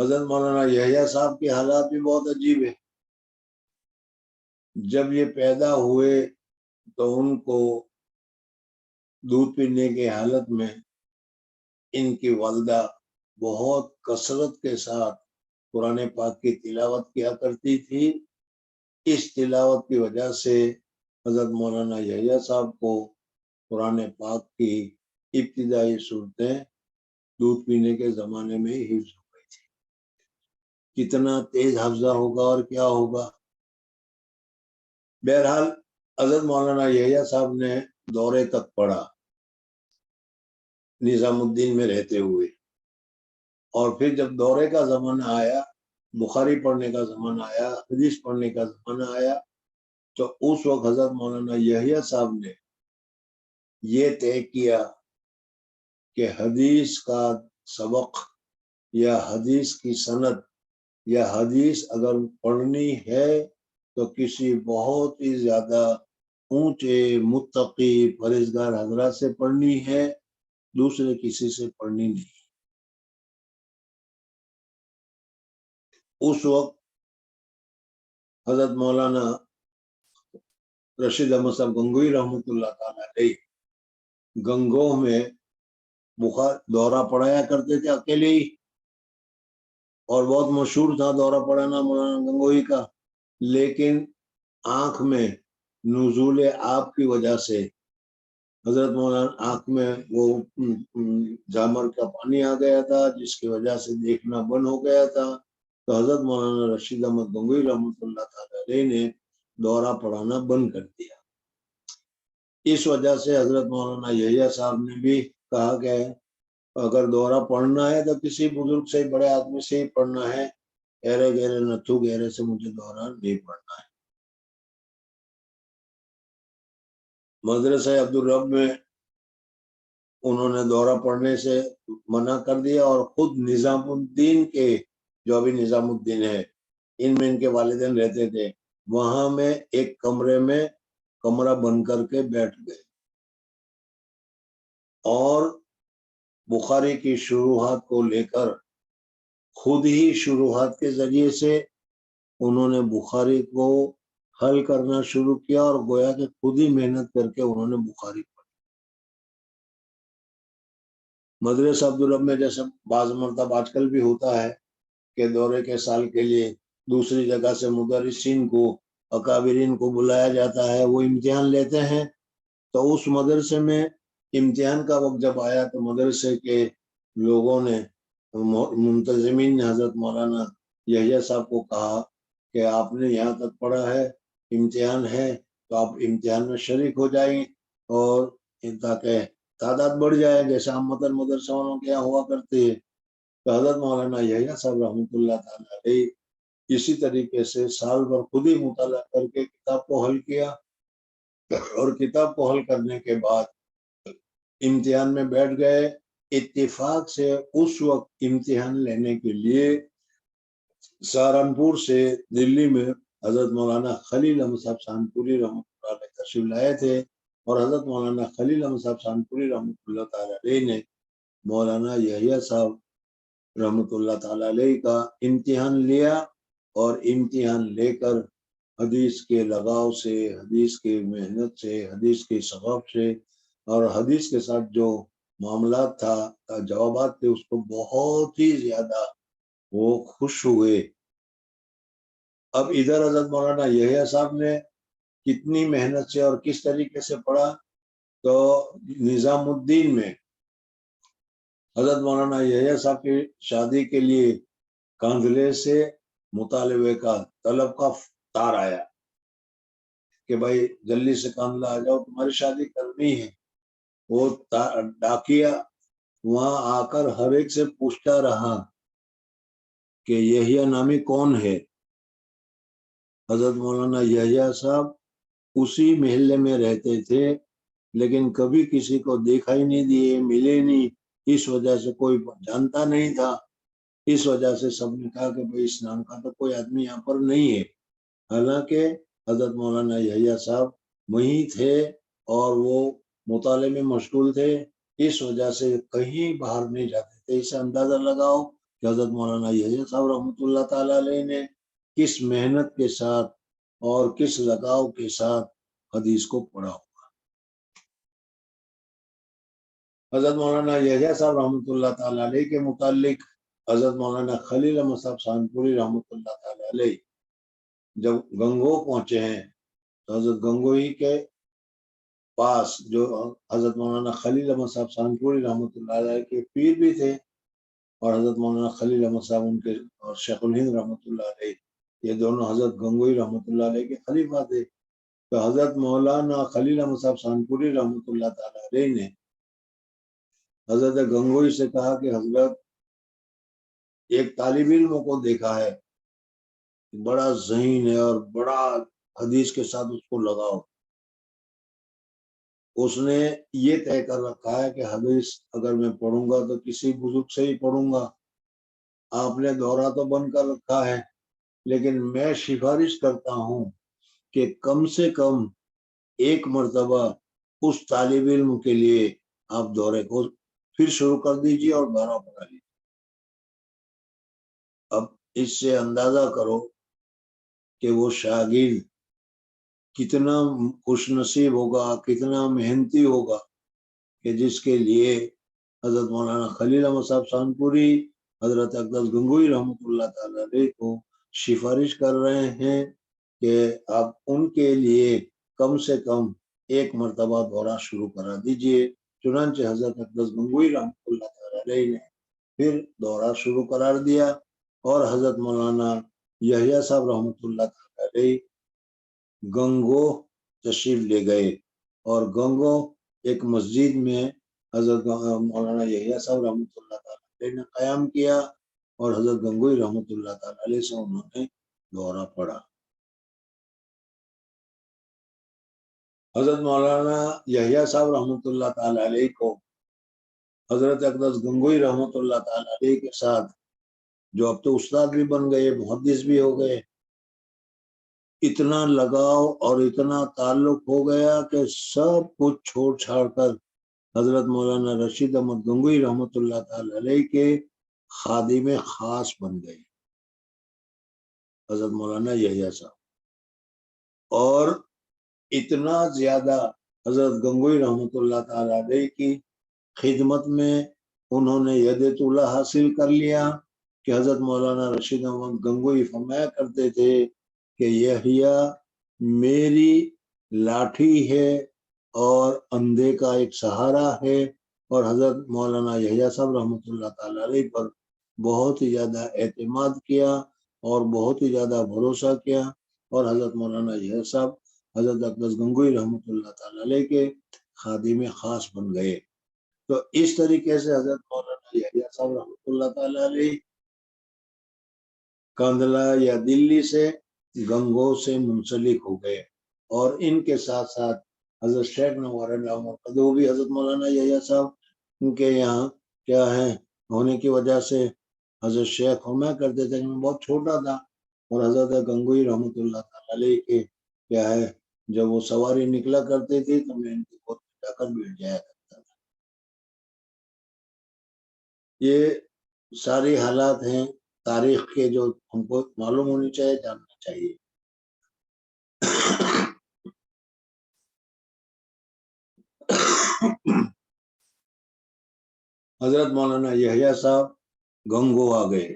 حضرت مولانا یحییٰ صاحب کے حالات بھی بہت عجیب ہے. جب یہ پیدا ہوئے تو ان کو دودھ پینے کی حالت میں ان کی والدہ بہت کثرت کے ساتھ قرآن پاک کی تلاوت کیا کرتی تھی. اس تلاوت کی وجہ سے حضرت مولانا یحییٰ صاحب کو قرآن پاک کی ابتدائی صورتیں دودھ پینے کے زمانے میں حفظ ہو گئی تھی. کتنا تیز حفظہ ہوگا اور کیا ہوگا. بہرحال حضرت مولانا یحییٰ صاحب نے دورے تک پڑھا نظام الدین میں رہتے ہوئے، اور پھر جب دورے کا زمانہ آیا، بخاری پڑھنے کا زمانہ آیا، حدیث پڑھنے کا زمانہ آیا، تو اس وقت حضرت مولانا یحییٰ صاحب نے یہ طے کیا کہ حدیث کا سبق یا حدیث کی سند یا حدیث اگر پڑھنی ہے تو کسی بہت ہی زیادہ اونچے متقی پرہیزگار حضرات سے پڑھنی ہے، دوسرے کسی سے پڑھنی نہیں. اس وقت حضرت مولانا رشید احمد صاحب گنگوئی رحمۃ اللہ تعالی علیہ گنگوہ میں بخار دورہ پڑھایا کرتے تھے اکیلے ہی، اور بہت مشہور تھا دورہ پڑھانا مولانا گنگوئی کا. لیکن آنکھ میں نزول آب کی وجہ سے حضرت مولانا آنکھ میں وہ جامر کا پانی آ گیا تھا، جس کی وجہ سے دیکھنا بند ہو گیا تھا. تو حضرت مولانا رشید احمد گنگوئی رحمۃ اللہ تعالی علیہ نے دورہ پڑھانا بند کر دیا. اس وجہ سے حضرت مولانا یحییٰ صاحب نے بھی کہا کہ اگر دورہ پڑھنا ہے تو کسی بزرگ سے، بڑے آدمی سے ہی پڑھنا ہے، ایرے گہرے نتھو گہرے سے مجھے دورہ نہیں پڑھنا ہے. مدرسہ عبدالرب میں انہوں نے دورہ پڑھنے سے منع کر دیا، اور خود نظام الدین کے جو ابھی نظام الدین ہے ان میں ان کے والدین رہتے تھے، وہاں میں ایک کمرے میں کمرہ بند کر کے بیٹھ گئے، اور بخاری کی شروحات کو لے کر خود ہی شروحات کے ذریعے سے انہوں نے بخاری کو حل کرنا شروع کیا، اور گویا کہ خود ہی محنت کر کے انہوں نے بخاری پڑھی. مدرسہ عبدالرب میں جیسے بعض مرتبہ آج کل بھی ہوتا ہے کہ دورے کے سال کے لیے دوسری جگہ سے مدرسین کو، اکابرین کو بلایا جاتا ہے، وہ امتحان لیتے ہیں. تو اس مدرسے میں امتحان کا وقت جب آیا تو مدرسے کے لوگوں نے، منتظمین نے حضرت مولانا یحییٰ صاحب کو کہا کہ آپ نے یہاں تک پڑھا ہے، امتحان ہے تو آپ امتحان میں شریک ہو جائیں، اور تاکہ تعداد بڑھ جائے جیسے عامةً مدرسہ والوں کے یہاں ہوا کرتے ہیں. تو حضرت مولانا یحییٰ صاحب رحمۃ اللہ تعالی علیہ اسی طریقے سے سال بھر خود ہی مطالعہ کر کے کتاب کو حل کیا، اور کتاب کو حل کرنے کے بعد امتحان میں بیٹھ گئے. اتفاق سے اس وقت امتحان لینے کے لیے سہارنپور سے دلی میں حضرت مولانا خلیل احمد صاحب سانپوری رحمۃ اللہ علیہ تشریف لائے تھے، اور حضرت مولانا خلیل احمد صاحب سانپوری رحمۃ اللہ تعالی علیہ نے مولانا یحییٰ صاحب رحمۃ اللہ تعالی علیہ کا امتحان لیا، اور امتحان لے کر حدیث کے لگاؤ سے، حدیث کی محنت سے، حدیث کی ثقافت سے، اور حدیث کے ساتھ جو معاملات تھا، جوابات تھے، اس کو بہت ہی زیادہ وہ خوش ہوئے. اب ادھر حضرت مولانا یحییٰ صاحب نے کتنی محنت سے اور کس طریقے سے پڑھا، تو نظام الدین میں حضرت مولانا یحییٰ صاحب کی شادی کے لیے کاندھلے سے مطالبے کا طلب کا تار آیا کہ بھائی جلدی سے کاندھلہ آ جاؤ، تمہاری شادی کرنی ہے. وہ ڈاکیا وہاں آ کر ہر ایک سے پوچھتا رہا کہ یحییٰ نامی کون ہے. حضرت مولانا یحییٰ صاحب اسی محلے میں رہتے تھے، لیکن کبھی کسی کو دیکھا ہی نہیں دیے، ملے نہیں، اس وجہ سے کوئی جانتا نہیں تھا. اس وجہ سے سب نے کہا کہ بھائی اس نام کا تو کوئی آدمی یہاں پر نہیں ہے. حالانکہ حضرت مولانا یحییٰ صاحب وہیں تھے اور وہ مطالعے میں مشغول تھے، اس وجہ سے کہیں باہر نہیں جاتے تھے. اسے اندازہ لگاؤ کہ حضرت مولانا یحییٰ صاحب رحمۃ اللہ تعالی علیہ نے کس محنت کے ساتھ اور کس لگاؤ کے ساتھ حدیث کو پڑھا ہوگا۔ حضرت مولانا یحییٰ صاحب رحمۃ اللہ تعالی علیہ کے متعلق حضرت مولانا خلیل احمد صاحب سہارنپوری رحمۃ اللہ تعالی علیہ جب گنگو پہنچے ہیں تو حضرت گنگوئی کے پاس جو حضرت مولانا خلیل احمد صاحب سہارنپوری رحمۃ اللہ علیہ کے پیر بھی تھے اور حضرت مولانا خلیل احمد صاحب ان کے اور شیخ الہند رحمۃ اللہ علیہ یہ دونوں حضرت گنگوئی رحمۃ اللہ علیہ کے خلیفہ تھے۔ تو حضرت مولانا خلیل احمد صاحب سہارنپوری رحمۃ اللہ تعالی علیہ نے حضرت گنگوئی سے کہا کہ حضرت ایک طالب علم کو دیکھا ہے بڑا ذہین ہے اور بڑا حدیث کے ساتھ اس کو لگاؤ، اس نے یہ طے کر رکھا ہے کہ حدیث اگر میں پڑھوں گا تو کسی بزرگ سے ہی پڑھوں گا، آپ نے دورہ تو بند کر رکھا ہے لیکن میں سفارش کرتا ہوں کہ کم سے کم ایک مرتبہ اس طالب علم کے لیے آپ دورے کو پھر شروع کر دیجیے اور دورہ پڑھا لیجیے۔ اب اس سے اندازہ کرو کہ وہ شاگرد کتنا خوش نصیب ہوگا، کتنا محنتی ہوگا کہ جس کے لیے حضرت مولانا خلیل احمد صاحب سہارنپوری حضرت اقدس گنگوئی رحمۃ اللہ تعالی علیہ کو سفارش کر رہے ہیں کہ آپ ان کے لیے کم سے کم ایک مرتبہ دورہ شروع کرا دیجئے۔ چنانچہ حضرت اقدس گنگوئی رحمۃ اللہ تعالی علیہ نے پھر دورہ شروع قرار دیا اور حضرت مولانا یحییٰ صاحب رحمۃ اللہ تعالی علیہ گنگو تشریف لے گئے اور گنگو ایک مسجد میں حضرت مولانا یحییٰ صاحب رحمۃ اللہ تعالی علیہ نے قیام کیا اور حضرت گنگوئی رحمۃ اللہ تعالی علیہ سے انہوں نے دورہ پڑھا۔ حضرت مولانا یحییٰ صاحب رحمۃ اللہ تعالی علیہ کو حضرت اقدس گنگوئی رحمۃ اللہ تعالی علیہ کے ساتھ جو اب تو استاد بھی بن گئے، محدث بھی ہو گئے، اتنا لگاؤ اور اتنا تعلق ہو گیا کہ سب کچھ چھوڑ چھاڑ کر حضرت مولانا رشید احمد گنگوئی رحمۃ اللہ تعالی علیہ کے خادم خاص بن گئے حضرت مولانا یحییٰ صاحب، اور اتنا زیادہ حضرت گنگوئی رحمۃ اللہ تعالی علیہ کی خدمت میں انہوں نے ید طولہ حاصل کر لیا کہ حضرت مولانا رشید احمد گنگوئی فرمایا کرتے تھے کہ یحییٰ میری لاٹھی ہے اور اندھے کا ایک سہارا ہے، اور حضرت مولانا یحییٰ صاحب رحمۃ اللہ تعالی علیہ پر بہت ہی زیادہ اعتماد کیا اور بہت ہی زیادہ بھروسہ کیا، اور حضرت مولانا یحییٰ صاحب حضرت اقدس گنگوئی رحمۃ اللہ تعالی علیہ کے خادم خاص بن گئے۔ تو اس طریقے سے حضرت مولانا یحییٰ صاحب رحمۃ اللہ تعالی علیہ کاندھلا یا دلی سے گنگو سے منسلک ہو گئے، اور ان کے ساتھ ساتھ حضرت شیخ نوار اللہ بھی حضرت مولانا یحییٰ صاحب ان کے یہاں کیا ہے ہونے کی وجہ سے حضرت شیخ فرمایا کرتے تھے کہ میں بہت چھوٹا تھا اور حضرت گنگوئی رحمۃ اللہ تعالی علیہ کے کیا ہے جب وہ سواری نکلا کرتے تھے تو میں ان کی گود میں جا کر بیٹھ جایا کرتا تھا۔ یہ ساری حالات ہیں تاریخ کے جو ہم کو معلوم ہونی چاہیے، جاننا چاہیے۔ حضرت مولانا یحییٰ صاحب گنگو آ گئے،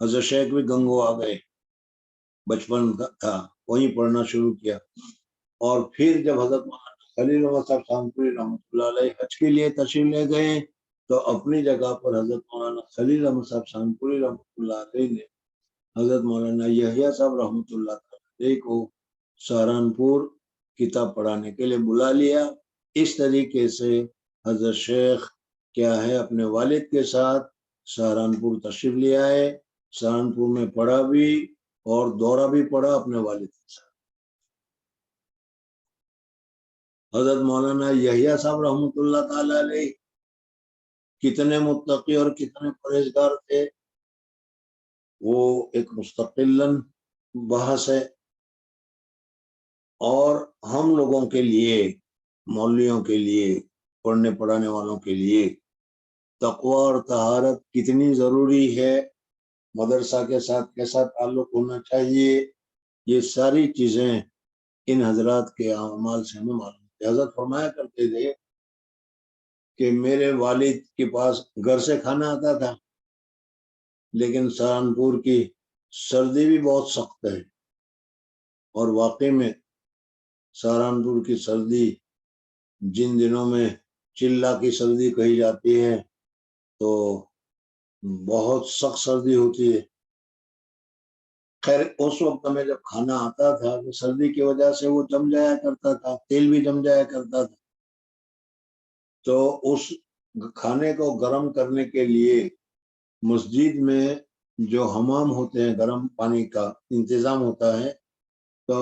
حضرت شیخ بھی گنگو آ گئے، بچپن تھا وہیں پڑھنا شروع کیا، اور پھر جب حضرت مولانا خلیل احمد صاحب سہارنپوری رحمۃ اللہ علیہ حج کے لیے تشریف لے گئے تو اپنی جگہ پر حضرت مولانا خلیل احمد صاحب سہارنپوری رحمۃ اللہ علیہ نے حضرت مولانا یحییٰ صاحب رحمۃ اللہ علیہ کو سہارنپور کتاب پڑھانے کے لیے بلا لیا۔ اس طریقے سے حضرت شیخ کیا ہے اپنے والد کے ساتھ سہارنپور تشریف لے آئے، سہارنپور میں پڑھا بھی اور دورہ بھی پڑھا اپنے والد کے ساتھ۔ حضرت مولانا یحییٰ صاحب رحمۃ اللہ تعالی علیہ کتنے متقی اور کتنے پرہیزگار تھے وہ ایک مستقلاً بحث ہے، اور ہم لوگوں کے لیے، مولویوں کے لیے، پڑھنے پڑھانے والوں کے لیے تقوی اور طہارت کتنی ضروری ہے، مدرسہ کے ساتھ کیسا تعلق ہونا چاہیے، یہ ساری چیزیں ان حضرات کے اعمال سے ہمیں معلوم ہے۔ حضرت فرمایا کرتے تھے کہ میرے والد کے پاس گھر سے کھانا آتا تھا، لیکن سہارنپور کی سردی بھی بہت سخت ہے، اور واقعی میں سہارنپور کی سردی جن دنوں میں چلا کی سردی کہی جاتی ہے تو بہت سخت سردی ہوتی ہے۔ خیر اس وقت میں جب کھانا آتا تھا تو سردی کی وجہ سے وہ جم جایا کرتا تھا، تیل بھی جم جایا کرتا تھا، تو اس کھانے کو گرم کرنے کے لیے مسجد میں جو حمام ہوتے ہیں، گرم پانی کا انتظام ہوتا ہے، تو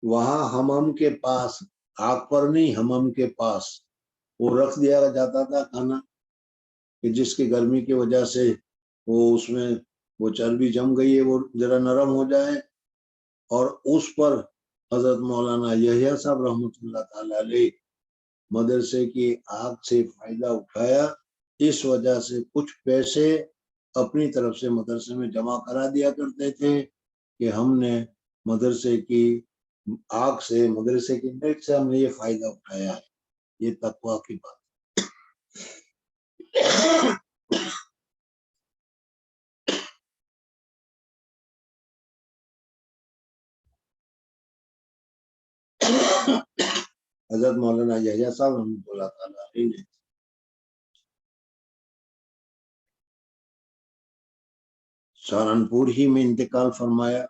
وہاں حمام کے پاس، آگ پر نہیں، حمام کے پاس وہ رکھ دیا جاتا تھا کھانا، کہ جس کی گرمی کی وجہ سے وہ اس میں وہ چربی جم گئی ہے وہ ذرا نرم ہو جائے، اور اس پر حضرت مولانا یحییٰ صاحب رحمۃ اللہ تعالی علیہ مدرسے کی آگ سے فائدہ اٹھایا، اس وجہ سے کچھ پیسے اپنی طرف سے مدرسے میں جمع کرا دیا کرتے تھے کہ ہم نے مدرسے کی آگ سے، مدرسے کی نیک سے ہم نے یہ فائدہ اٹھایا ہے۔ یہ تقویٰ کی بات۔ حضرت مولانا یحییٰ صاحب رحمۃ اللہ تعالی علیہ نے سہارنپور ہی میں انتقال فرمایا،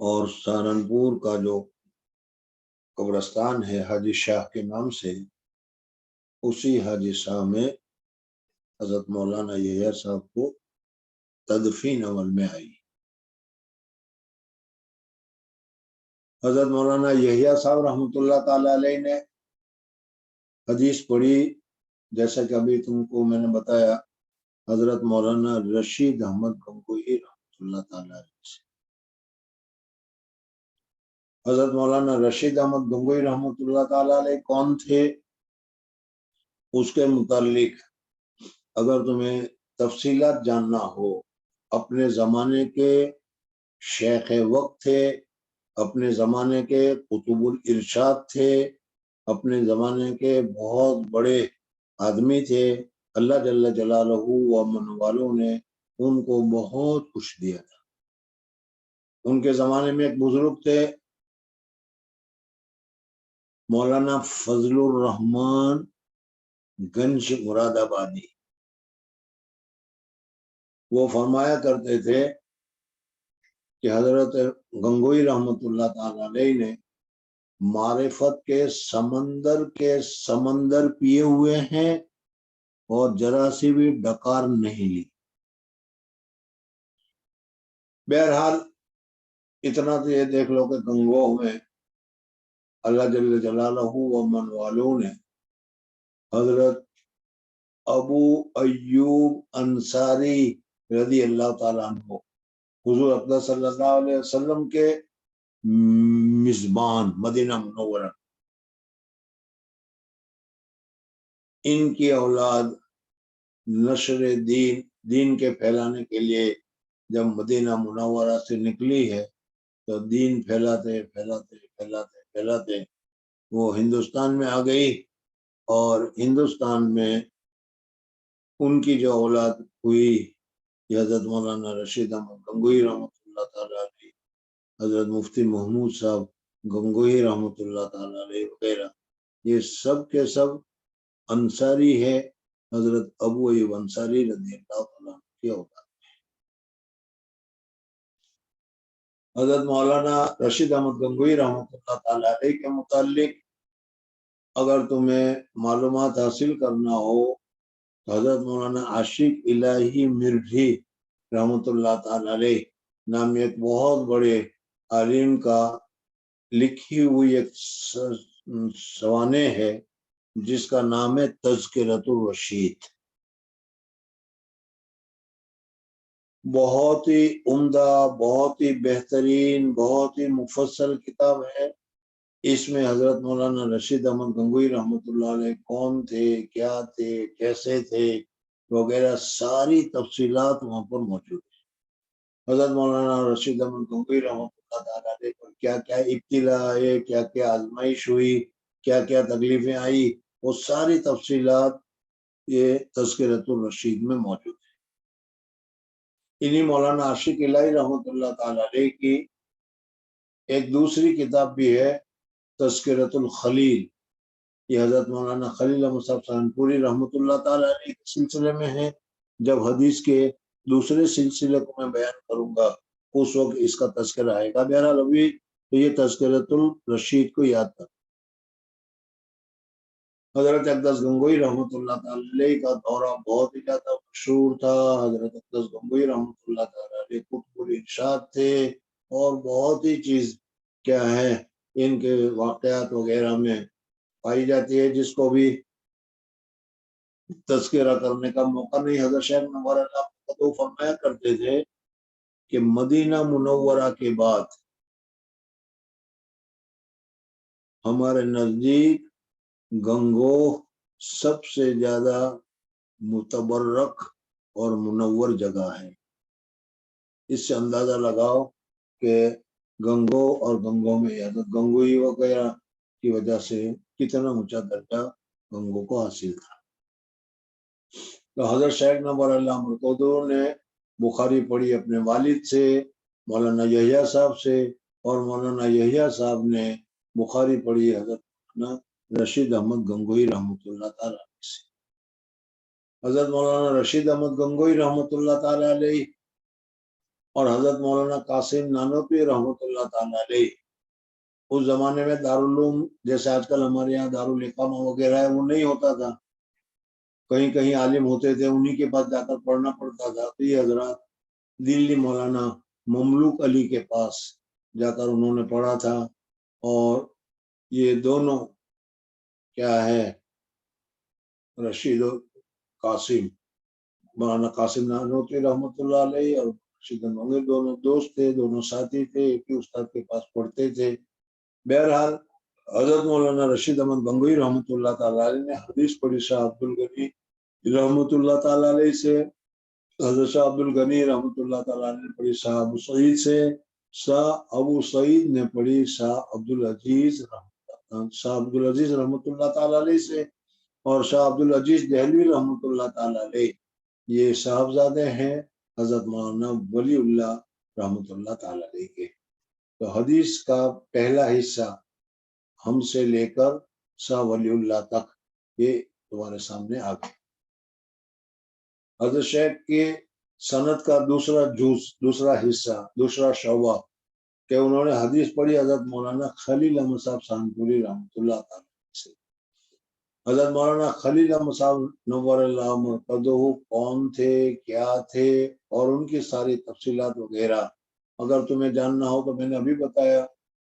اور سہارنپور کا جو قبرستان ہے حاجی شاہ کے نام سے، اسی حاجی شاہ میں حضرت مولانا یحییٰ صاحب کو تدفین عمل میں آئی۔ حضرت مولانا یحییٰ صاحب رحمۃ اللہ تعالی علیہ نے حدیث پڑھی، جیسا کہ ابھی تم کو میں نے بتایا، حضرت مولانا رشید احمد گنگوہی رحمۃ اللہ تعالی علیہ سے۔ حضرت مولانا رشید احمد گنگوہی رحمۃ اللہ تعالی علیہ کون تھے؟ اس کے متعلق اگر تمہیں تفصیلات جاننا ہو، اپنے زمانے کے شیخ وقت تھے، اپنے زمانے کے قطب الارشاد تھے، اپنے زمانے کے بہت بڑے آدمی تھے، اللہ جل جلالہ و من والوں نے ان کو بہت کچھ دیا تھا۔ ان کے زمانے میں ایک بزرگ تھے مولانا فضل الرحمان گنج مراد آبادی، وہ فرمایا کرتے تھے کہ حضرت گنگوہی رحمۃ اللہ تعالی علیہ نے معرفت کے سمندر پیے ہوئے ہیں اور ذرا سی بھی ڈکار نہیں لی۔ بہرحال اتنا تو یہ دیکھ لو کہ گنگوہ میں اللہ جل جلالہ و من والوں نے حضرت ابو ایوب انصاری رضی اللہ تعالیٰ عنہ، حضور اقدس صلی اللہ علیہ وسلم کے میزبان مدینہ منورہ، ان کی اولاد نشر دین کے پھیلانے کے لیے جب مدینہ منورہ سے نکلی ہے تو دین پھیلاتے پھیلاتے پھیلاتے پھیلاتے وہ ہندوستان میں آ گئی، اور ہندوستان میں ان کی جو اولاد ہوئی، حضرت مولانا رشید احمد گنگوہی رحمۃ اللہ تعالی علیہ، حضرت مفتی محمود صاحب گنگوہی رحمۃ اللہ تعالی علیہ وغیرہ، یہ سب کے سب انصاری ہے، حضرت ابو ایوب انصاری رضی اللہ تعالیٰ عنہ کی اولاد۔ حضرت مولانا رشید احمد گنگوہی رحمۃ اللہ تعالی علیہ کے متعلق اگر تمہیں معلومات حاصل کرنا ہو تو حضرت مولانا عاشق الہی مرڈھی رحمۃ اللہ تعالی علیہ نام ایک بہت بڑے عالم کا لکھی ہوئی ایک سوانح ہے جس کا نام ہے تذکرۃ الرشید۔ بہت ہی عمدہ، بہت ہی بہترین، بہت ہی مفصل کتاب ہے، اس میں حضرت مولانا رشید احمد گنگوئی رحمۃ اللہ علیہ کون تھے، کیا تھے، کیسے تھے وغیرہ ساری تفصیلات وہاں پر موجود ہیں۔ حضرت مولانا رشید احمد گنگوئی رحمۃ اللہ تعالیٰ علیہ پر کیا کیا ابتلا آئے، کیا کیا آزمائش ہوئی، کیا کیا تکلیفیں آئی، وہ ساری تفصیلات یہ تذکرۃ الرشید میں موجود ہے۔ انہی مولانا عاشق الہی رحمۃ اللہ تعالیٰ علیہ کی ایک دوسری کتاب بھی ہے تذکرۃ الخلیل، یہ حضرت مولانا خلیل احمد صاحب سہارنپوری رحمۃ اللہ تعالیٰ علیہ کے سلسلے میں ہے۔ جب حدیث کے دوسرے سلسلے کو میں بیان کروں گا اس وقت اس کا تذکرہ آئے گا۔ بہرحال ابھی تو یہ تذکرۃ الرشید کو یاد کر۔ حضرت اقدس گنگوئی رحمۃ اللہ تعالیٰ علیہ کا دورہ بہت ہی زیادہ مشہور تھا۔ حضرت اقدس گنگوئی رحمۃ اللہ تعالیٰ علیہ قطب الارشاد تھے، اور بہت ہی چیز کیا ہے ان کے واقعات وغیرہ میں پائی جاتی ہے، جس کو بھی تذکرہ کرنے کا موقع نہیں۔ حضرت شیخ نوار اللہ تو فرمایا کرتے تھے کہ مدینہ منورہ کے بعد ہمارے نزدیک گنگوہ سب سے زیادہ متبرک اور منور جگہ ہے۔ اس سے اندازہ لگاؤ کہ گنگوہ اور گنگوہ میں حضرت گنگوئی وغیرہ کی وجہ سے کتنا اونچا درجہ گنگوہ کو حاصل تھا۔ تو حضرت شیخ نوار اللہ مرتضی نے بخاری پڑھی اپنے والد سے، مولانا یحییٰ صاحب سے، اور مولانا یحییٰ صاحب نے بخاری پڑھی حضرت مولانا رشید احمد گنگوئی رحمۃ اللہ تعالیٰ علیہ سے۔ حضرت مولانا رشید احمد گنگوئی رحمۃ اللہ تعالیٰ علیہ اور حضرت مولانا قاسم نانوتوی رحمۃ اللہ تعالیٰ علیہ اس زمانے میں دارالعلوم جیسے آج کل ہمارے یہاں دارالاقامہ وغیرہ ہے وہ نہیں ہوتا تھا، کہیں کہیں عالم ہوتے تھے، انہی کے پاس جا کر پڑھنا پڑتا تھا۔ تو یہ حضرات دلی مولانا مملوک علی کے پاس جا کر انہوں نے پڑھا تھا، اور یہ دونوں کیا ہے رشید و قاسم، مولانا قاسم نانوتوی رحمۃ اللہ علیہ اور رشید گنگوئی دونوں دوست تھے، دونوں ساتھی تھے، ایک ہی استاد کے پاس پڑھتے تھے۔ بہرحال حضرت مولانا رشید احمد گنگوئی رحمۃ اللہ تعالیٰ علیہ نے حدیث پڑھی شاہ عبد الغنی رحمۃ اللہ تعالیٰ علیہ سے، حضرت شاہ عبد الغنی رحمۃ اللہ تعالیٰ علیہ نے پڑھی شاہ ابو سعید سے، شاہ ابو سعید نے پڑھی شاہ عبدالعزیز رحمۃ اللہ تعالیٰ علیہ سے، اور شاہ عبدالعزیز دہلوی رحمۃ اللہ تعالیٰ علیہ یہ صاحبزادے ہیں حضرت مولانا ولی اللہ رحمۃ اللہ تعالیٰ علیہ کے۔ تو حدیث کا پہلا حصہ ہم سے لے کر شاہ ولی اللہ تک یہ تمہارے سامنے آ گیا۔ حضرت شیخ کے سند کا دوسرا جز، دوسرا حصہ، دوسرا شعبہ کہ انہوں نے حدیث پڑھی حضرت مولانا خلیل احمد صاحب سہارنپوری رحمۃ اللہ تعالیٰ سے۔ حضرت مولانا خلیل احمد صاحب نور اللہ مرقدہ کون تھے، کیا تھے، اور ان کی ساری تفصیلات وغیرہ اگر تمہیں جاننا ہو تو میں نے ابھی بتایا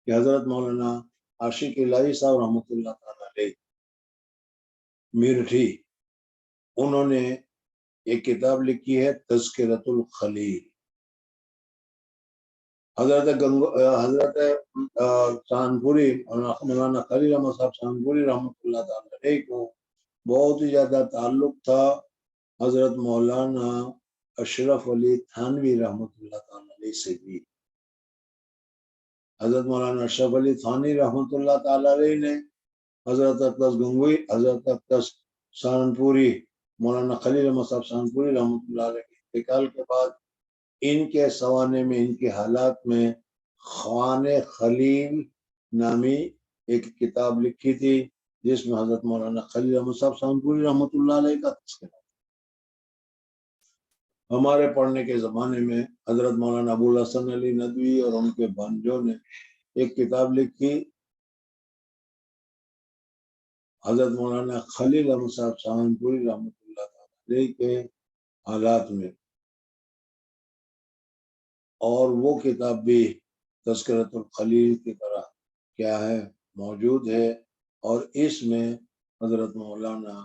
کہ حضرت مولانا عاشق الہی صاحب رحمۃ اللہ تعالیٰ علیہ میرٹھی، انہوں نے ایک کتاب لکھی ہے تذکرۃ الخلیل۔ حضرت سہارنپوری مولانا خلیل احمد صاحب سہارنپوری رحمۃ اللہ تعالیٰ علیہ کو بہت ہی زیادہ تعلق تھا حضرت مولانا اشرف علی تھانوی رحمۃ اللہ تعالیٰ علیہ سے بھی۔ حضرت مولانا اشرف علی تھانوی رحمۃ اللہ تعالیٰ علیہ نے حضرت اقدس گنگوئی، حضرت اقدس سہارنپوری مولانا خلیل احمد صاحب سہارنپوری رحمۃ اللہ علیہ کے انتقال کے بعد ان کے سوانے میں، ان کے حالات میں خوان خلیل نامی ایک کتاب لکھی تھی جس میں حضرت مولانا خلیل احمد صاحب سہارنپوری رحمۃ اللہ علیہ کا تذکرہ۔ ہمارے پڑھنے کے زمانے میں حضرت مولانا ابو الحسن علی ندوی اور ان کے بھانجوں نے ایک کتاب لکھی حضرت مولانا خلیل احمد صاحب سہارنپوری رحمۃ اللہ علیہ کے حالات میں، اور وہ کتاب بھی تذکرۃ الخلیل کی طرح کیا ہے موجود ہے، اور اس میں حضرت مولانا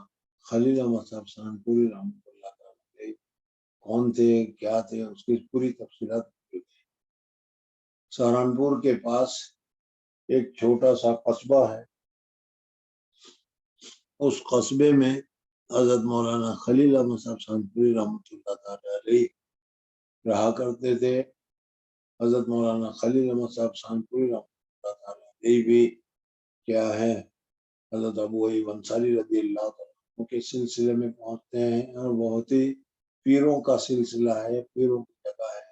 خلیل احمد صاحب سہارنپوری رحمۃ اللہ علیہ کون تھے، کیا تھے، اس کی پوری تفصیلات موجود ہے۔ سہارنپور کے پاس ایک چھوٹا سا قصبہ ہے، اس قصبے میں حضرت مولانا خلیل احمد صاحب سانپوری رحمۃ اللہ تعالی علیہ رہا کرتے تھے۔ حضرت مولانا خلیل احمد صاحب سانپوری رحمۃ اللہ تعالی علیہ بھی کیا ہے حضرت ابو ایوب انصاری رضی اللہ عنہ کے سلسلے میں پہنچتے ہیں، اور بہت ہی پیروں کا سلسلہ ہے، پیروں کی جگہ ہے،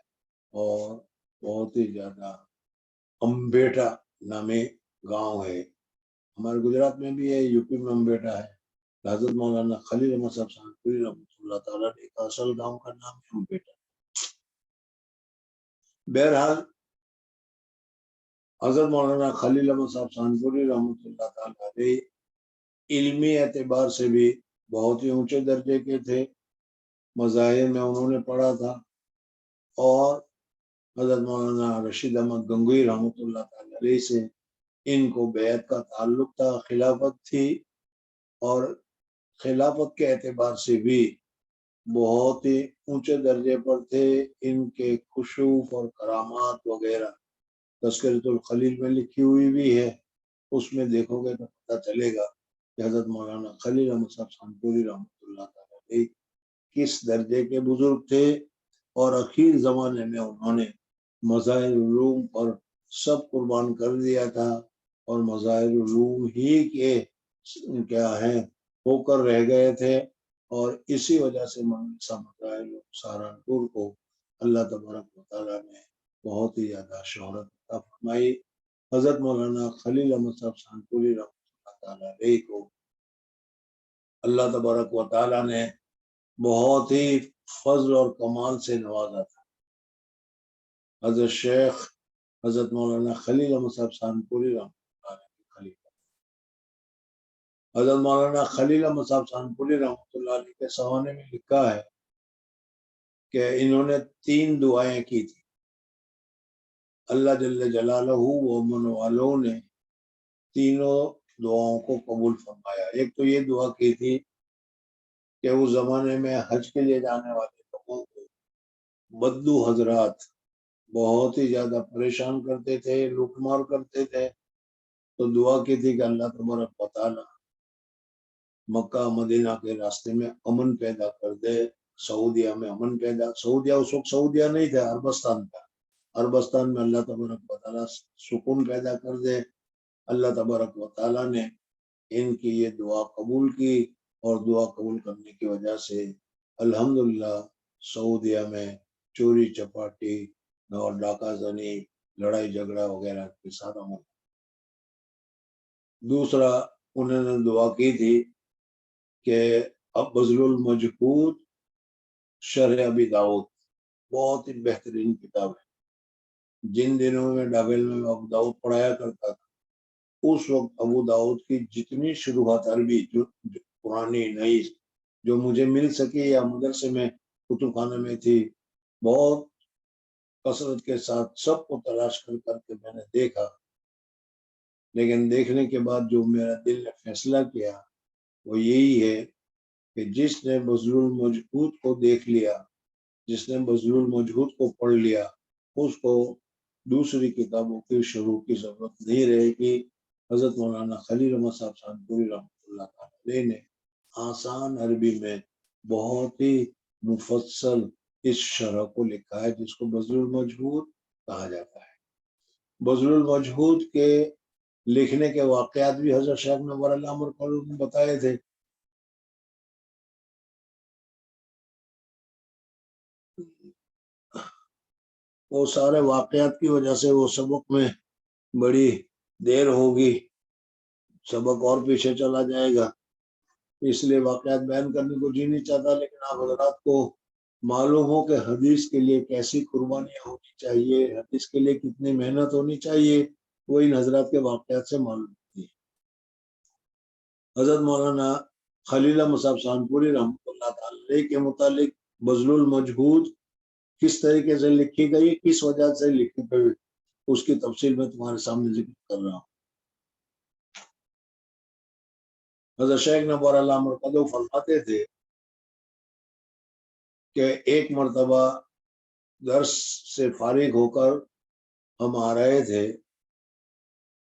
اور بہت ہی زیادہ امبیٹا نامی گاؤں ہے، ہمارے گجرات میں بھی ہے، یو پی میں امبیٹا ہے۔ حضرت مولانا خلیل احمد صاحب سانپوری رحمۃ اللہ تعالیٰ کا اصل گاؤں کا نام ہے امبیٹا۔ بہرحال حضرت مولانا خلیل احمد صاحب سانپوری رحمۃ اللہ تعالیٰ علیہ علمی اعتبار سے بھی بہت ہی اونچے درجے کے تھے، مظاہر میں انہوں نے پڑھا تھا، اور حضرت مولانا رشید احمد گنگوئی رحمۃ اللہ تعالیٰ علیہ سے ان کو بیعت کا تعلق تھا، خلافت تھی، اور خلافت کے اعتبار سے بھی بہت ہی اونچے درجے پر تھے۔ ان کے کشوف اور کرامات وغیرہ تذکرۃ الخلیل میں لکھی ہوئی بھی ہے، اس میں دیکھو گے تو پتہ چلے گا کہ حضرت مولانا خلیل احمد صاحب سانپوری رحمۃ اللہ تعالیٰ علیہ کس درجے کے بزرگ تھے، اور اخیر زمانے میں انہوں نے مظاہر علوم پر سب قربان کر دیا تھا، اور مظاہر علوم ہی کے کیا ہیں ہو کر رہ گئے تھے، اور اسی وجہ سے مدرسہ مظاہر علوم سہارنپور کو اللہ تبارک و تعالیٰ نے بہت ہی زیادہ شہرت عطا فرمائی۔ حضرت مولانا خلیل احمد صاحب سانپوری رحمۃ اللہ تعالیٰ علیہ کو اللہ تبارک و تعالیٰ نے بہت ہی فضل اور کمال سے نوازا تھا۔ حضرت شیخ حضرت مولانا خلیل احمد صاحب سانپوری رحمۃ اللہ علیہ کے خلیفہ، حضرت مولانا خلیل احمد صاحب سانپوری رحمۃ اللہ علیہ کے سوانے میں لکھا ہے کہ انہوں نے 3 دعائیں کی تھی، اللہ جل جلالہ و من والوں نے تینوں دعاؤں کو قبول فرمایا۔ ایک تو یہ دعا کی تھی کہ اس زمانے میں حج کے لیے جانے والے لوگوں کو بدو حضرات بہت ہی زیادہ پریشان کرتے تھے، لوٹ مار کرتے تھے، تو دعا کی تھی کہ اللہ تبارک و تعالی مکہ مدینہ کے راستے میں امن پیدا کر دے، سعودیہ میں امن پیدا، سعودیہ اس وقت سعودیہ نہیں تھا، عربستان تھا، عربستان میں اللہ تبارک و تعالی سکون پیدا کر دے۔ اللہ تبارک و تعالی نے ان کی یہ دعا قبول کی، اور دعا قبول کرنے کی وجہ سے الحمدللہ سعودیہ میں چوری چپاٹی اور ڈاکہ زنی، لڑائی جھگڑا وغیرہ کے ساتھ امن۔ دوسرا انہوں نے دعا کی تھی کہ اب بذل المجہود شرح ابی داؤد بہت ہی بہترین کتاب ہے، جن دنوں میں ڈابل میں ابو داؤد پڑھایا کرتا تھا، اس وقت ابو داؤد کی جتنی شروحات عربی جو پرانی نئی جو مجھے مل سکی یا مدرسے میں کتب خانے میں تھی، بہت کثرت کے ساتھ سب کو تلاش کر کے میں نے دیکھا، لیکن دیکھنے کے بعد جو میرا دل نے فیصلہ کیا وہ یہی ہے کہ جس نے بذل المجہود کو دیکھ لیا، جس نے بذل المجہود کو پڑھ لیا، اس کو دوسری کتابوں کی شروع کی ضرورت نہیں رہے گی۔ حضرت مولانا خلیل احمد صاحب سانپوری رحمۃ اللہ تعالی نے آسان عربی میں بہت ہی مفصل اس شرح کو لکھا ہے، جس کو بذل المجہود کہا جاتا ہے۔ بذل المجہود کے لکھنے کے واقعات بھی حضرت شیخ نور اللہ مرکز نے بتائے تھے۔ وہ سارے واقعات کی وجہ سے وہ سبق میں بڑی دیر ہوگی، سبق اور پیچھے چلا جائے گا، اس لیے واقعات بیان کرنے کو جی نہیں چاہتا، لیکن آپ حضرات کو معلوم ہو کہ حدیث کے لیے کیسی قربانیاں ہونی چاہیے، حدیث کے لیے کتنی محنت ہونی چاہیے، وہ ان حضرات کے واقعات سے معلوم ہوتی ہے۔ حضرت مولانا خلیل احمد صاحب سانپوری رحمۃ اللہ تعالی کے متعلق بذل المجہود کس طریقے سے لکھی گئی، کس وجہ سے لکھی گئی، اس کی تفصیل میں تمہارے سامنے ذکر کر رہا ہوں۔ حضرت شیخ نور اللہ مرکز فرماتے تھے کہ ایک مرتبہ درس سے فارغ ہو کر ہم آ رہے تھے،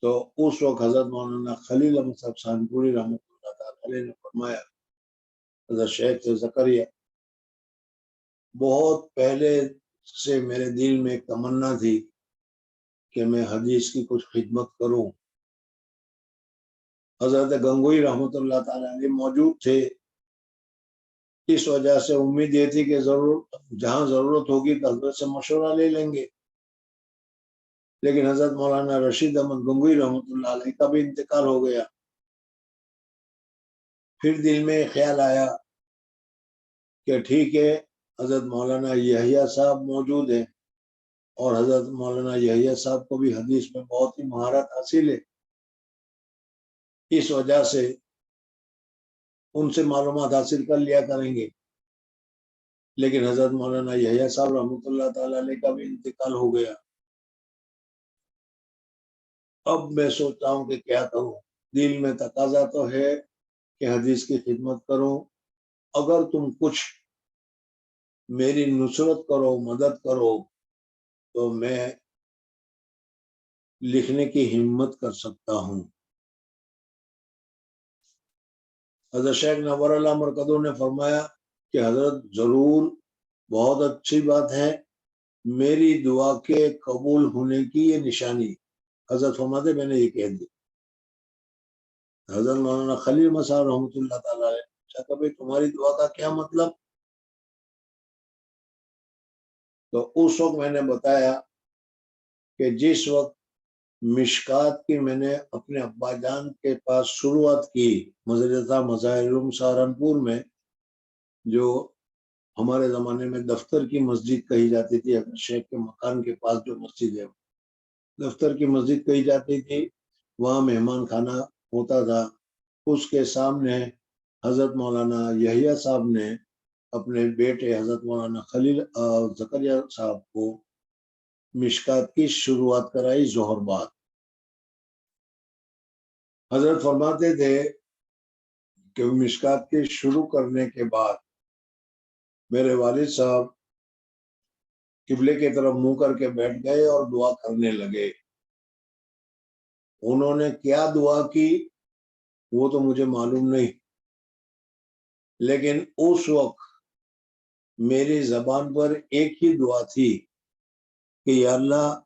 تو اس وقت حضرت مولانا خلیل احمد صاحب سانپوری رحمۃ اللہ تعالی علیہ نے فرمایا حضرت شیخ سے زکریا بہت پہلے سے میرے دل میں ایک تمنا تھی کہ میں حدیث کی کچھ خدمت کروں. حضرت گنگوئی رحمۃ اللہ تعالی علیہ موجود تھے، اس وجہ سے امید یہ تھی کہ جہاں ضرورت ہوگی تو حضرت سے مشورہ لے لیں گے. لیکن حضرت مولانا رشید احمد گنگوئی رحمۃ اللہ علیہ کا بھی انتقال ہو گیا. پھر دل میں خیال آیا کہ ٹھیک ہے حضرت مولانا یحییٰ صاحب موجود ہیں اور حضرت مولانا یحییٰ صاحب کو بھی حدیث میں بہت ہی مہارت حاصل ہے، اس وجہ سے ان سے معلومات حاصل کر لیا کریں گے. لیکن حضرت مولانا یحییٰ صاحب رحمۃ اللہ تعالی علیہ کا بھی انتقال ہو گیا. اب میں سوچتا ہوں کہ کیا کروں. دل میں تقاضا تو ہے کہ حدیث کی خدمت کروں، اگر تم کچھ میری نصرت کرو، مدد کرو تو میں لکھنے کی ہمت کر سکتا ہوں. حضرت شیخ نور اللہ مرکزو نے فرمایا کہ حضرت ضرور، بہت اچھی بات ہے، میری دعا کے قبول ہونے کی یہ نشانی. حضرت فرماتے میں نے یہ کہہ دی. حضرت مولانا خلیل مسار رحمۃ اللہ تعالیٰ علیہ نے کہا بھائی تمہاری دعا کا کیا مطلب؟ تو اس وقت میں نے بتایا کہ جس وقت مشکات کی میں نے اپنے ابا جان کے پاس شروعات کی، مدرسہ مظاہر علوم سہارنپور میں، جو ہمارے زمانے میں دفتر کی مسجد کہی جاتی تھی، شیخ کے مکان کے پاس جو مسجد ہے دفتر کی مسجد کہی جاتی تھی، وہاں مہمان خانہ ہوتا تھا. اس کے سامنے حضرت مولانا یحییٰ صاحب نے اپنے بیٹے حضرت مولانا خلیل زکریا صاحب کو مشکات کی شروعات کرائی ظہر بعد. حضرت فرماتے تھے کہ مشکات کے شروع کرنے کے بعد میرے والد صاحب قبلے کی طرف منہ کر کے بیٹھ گئے اور دعا کرنے لگے. انہوں نے کیا دعا کی وہ تو مجھے معلوم نہیں، لیکن اس وقت میری زبان پر ایک ہی دعا تھی کہ یا اللہ